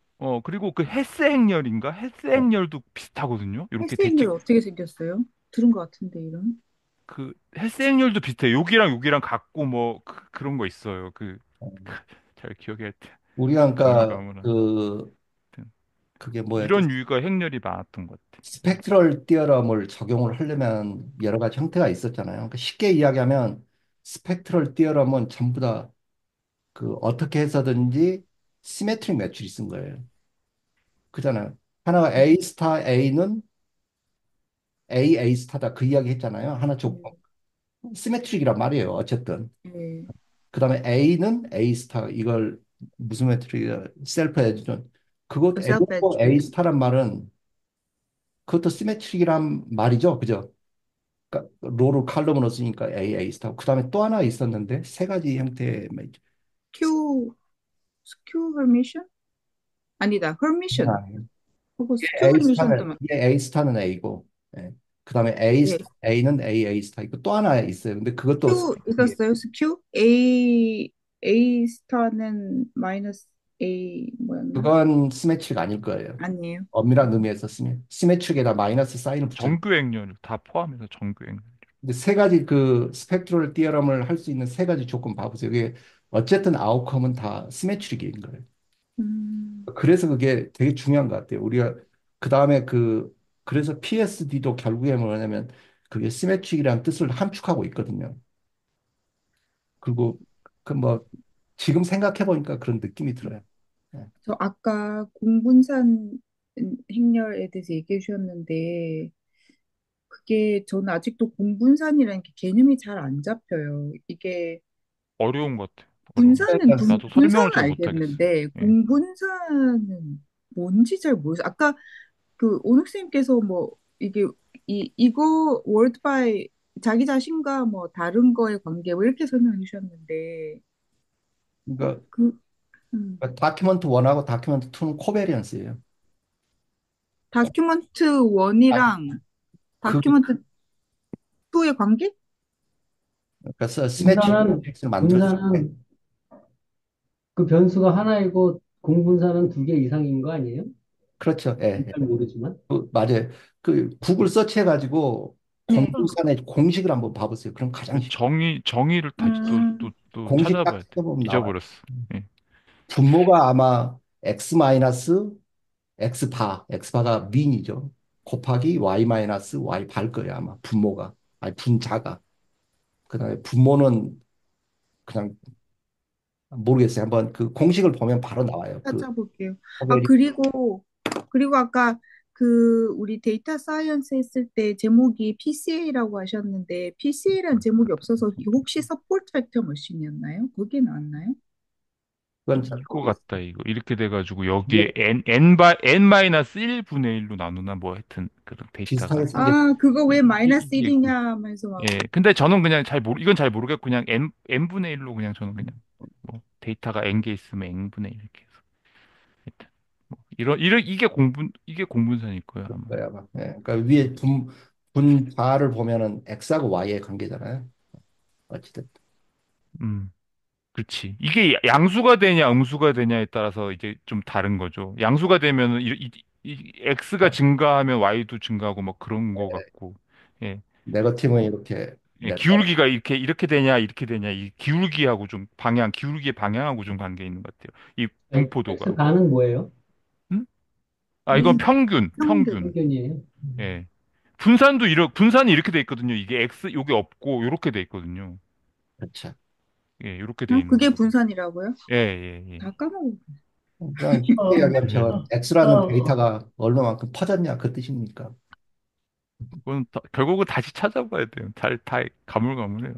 그리고 그 헬스 행렬인가? 헬스 예. 행렬도 비슷하거든요. 이렇게 헬스 행렬 대칭 어떻게 생겼어요? 들은 것 같은데 이런. 그 헬스 행렬도 비슷해요. 여기랑 같고 뭐 그런 거 있어요. 잘 기억이 우리가 그러니까 가물가물한. 하여튼 그게 뭐였죠? 이런 유의가 행렬이 많았던 것 같아. 스펙트럴 띠어럼을 적용을 하려면 여러 가지 형태가 있었잖아요. 그러니까 쉽게 이야기하면 스펙트럴 띠어럼은 전부 다 그 어떻게 해서든지 시메트릭 매출이 쓴 거예요. 그잖아요. 하나가 A 스타 A는 A 스타다 그 이야기 했잖아요. 하나 조건. 네. 시메트릭이란 말이에요. 어쨌든. 네. 그다음에 A는 A 스타 이걸 무슨 메트릭이야? 셀프 에듀전. 그것 그 self A고 A attribute. 스타란 말은 그것도 시메트릭이란 말이죠. 그죠? 그러니까 로를 칼럼으로 쓰니까 A 스타. 그다음에 또 하나 있었는데 세 가지 형태의 Q, Q hermission? 아니다. hermission. 아니에요. 하고 Q A hermission도 스타는 이게 A 스타는 A고, 예. 그다음에 네. A는 A 스타 있고 또 하나 있어요. 근데 그것도 Q 있었어요. Q A 스타는 마이너스 A 뭐였나? 그건 시메트릭 아닐 거예요. 아니에요. 엄밀한 의미에서 시메트릭에다 마이너스 사인을 붙였. 정규행렬 다 포함해서 정규행렬. 근데 세 가지 그 스펙트럴 티어럼을 할 수 있는 세 가지 조건 봐보세요. 이게 어쨌든 아웃컴은 다 시메트릭인 거예요. 음, 그래서 그게 되게 중요한 것 같아요. 우리가 그 다음에 그래서 PSD도 결국에 뭐냐면 그게 시메트릭이라는 뜻을 함축하고 있거든요. 그리고 그 뭐 지금 생각해 보니까 그런 느낌이 들어요. 예. 저 아까 공분산 행렬에 대해서 얘기해 주셨는데 그게 저는 아직도 공분산이라는 게 개념이 잘 안 잡혀요. 이게 어려운 것 같아. 어려운 것 같아. 분산은 나도 설명을 분산은 잘 못하겠어. 알겠는데 예. 공분산은 뭔지 잘 모르겠어요. 아까 그 오녹스님께서 뭐 이게 이거 월드 바이 자기 자신과 뭐 다른 거의 관계 뭐 이렇게 설명해 주셨는데 그러니까 그 다큐멘트 1하고 다큐멘트 2는 코베리언스예요. 다큐먼트 아, 1이랑 그 다큐먼트 2의 관계? 그러니까 시메트릭 분산은, 매트릭스를 만들었을 때 분산은 그 변수가 하나이고 공분산은 두 개 이상인 거 아니에요? 그렇죠. 예, 예. 잘 모르지만. 맞아요. 그 구글 서치해가지고 네. 공분산의 공식을 한번 봐보세요. 그럼 가장 그 쉽 정의를 다시 음, 또 공식 딱 찾아봐야 돼. 찾아보면 나와요. 잊어버렸어. 예. 분모가 아마 x 마이너스 x 바, x 바가 민이죠. 곱하기 y 마이너스 y 발 거예요. 아마 분모가. 아니 분자가. 그다음에 분모는 그냥 모르겠어요. 한번 그 공식을 보면 바로 나와요. 그 찾아볼게요. 아, 코베리 그리고 아까 그 우리 데이터 사이언스 했을 때 제목이 PCA라고 하셨는데 PCA라는 제목이 없어서 혹시 서포트 팩터 머신이었나요? 거기에 나왔나요? 그건 잘 이거 모르겠어요. 같다, 이거. 이렇게 돼가지고 이게 여기에 N-1분의 1로 나누나 뭐 하여튼 그런 비슷하게 데이터가. 아, 그거 왜 마이너스 이게 있고. 1이냐 하면서 막 예. 근데 저는 그냥 이건 잘 모르겠고 그냥 N분의 1로 그냥 저는 그냥 뭐 데이터가 N개 있으면 N분의 1 이렇게 해서. 하여튼 뭐 이게 공분선일 거예요, 아마. 거예요, 아마. 예. 그러니까 위에 분자를 보면은 x하고 y의 관계잖아요. 어찌됐든. 음. 그렇지. 이게 양수가 되냐, 음수가 되냐에 따라서 이제 좀 다른 거죠. 양수가 되면은 x가 증가하면 y도 증가하고 뭐 그런 거 같고. 예. 네거티브는 이렇게 예, 냈다. 기울기가 이렇게 되냐, 이렇게 되냐, 이 기울기하고 좀 기울기의 방향하고 좀 관계 있는 것 같아요. 이 분포도가. X 반은 뭐예요? 음? 아, 이건 음, 평균. 평균. 평균이에요. 예. 분산이 이렇게 돼 있거든요. 이게 요게 없고, 요렇게 돼 있거든요. 그렇죠. 예, 요렇게 돼 있는 그게 거거든요. 분산이라고요? 예, 예, 예. 다 까먹어. 그냥 쉽게 어, 이야기하면 저 어, x라는 어. 데이터가 얼마만큼 퍼졌냐 그 뜻입니까? 그건 결국은 다시 찾아봐야 돼요. 다 가물가물해요.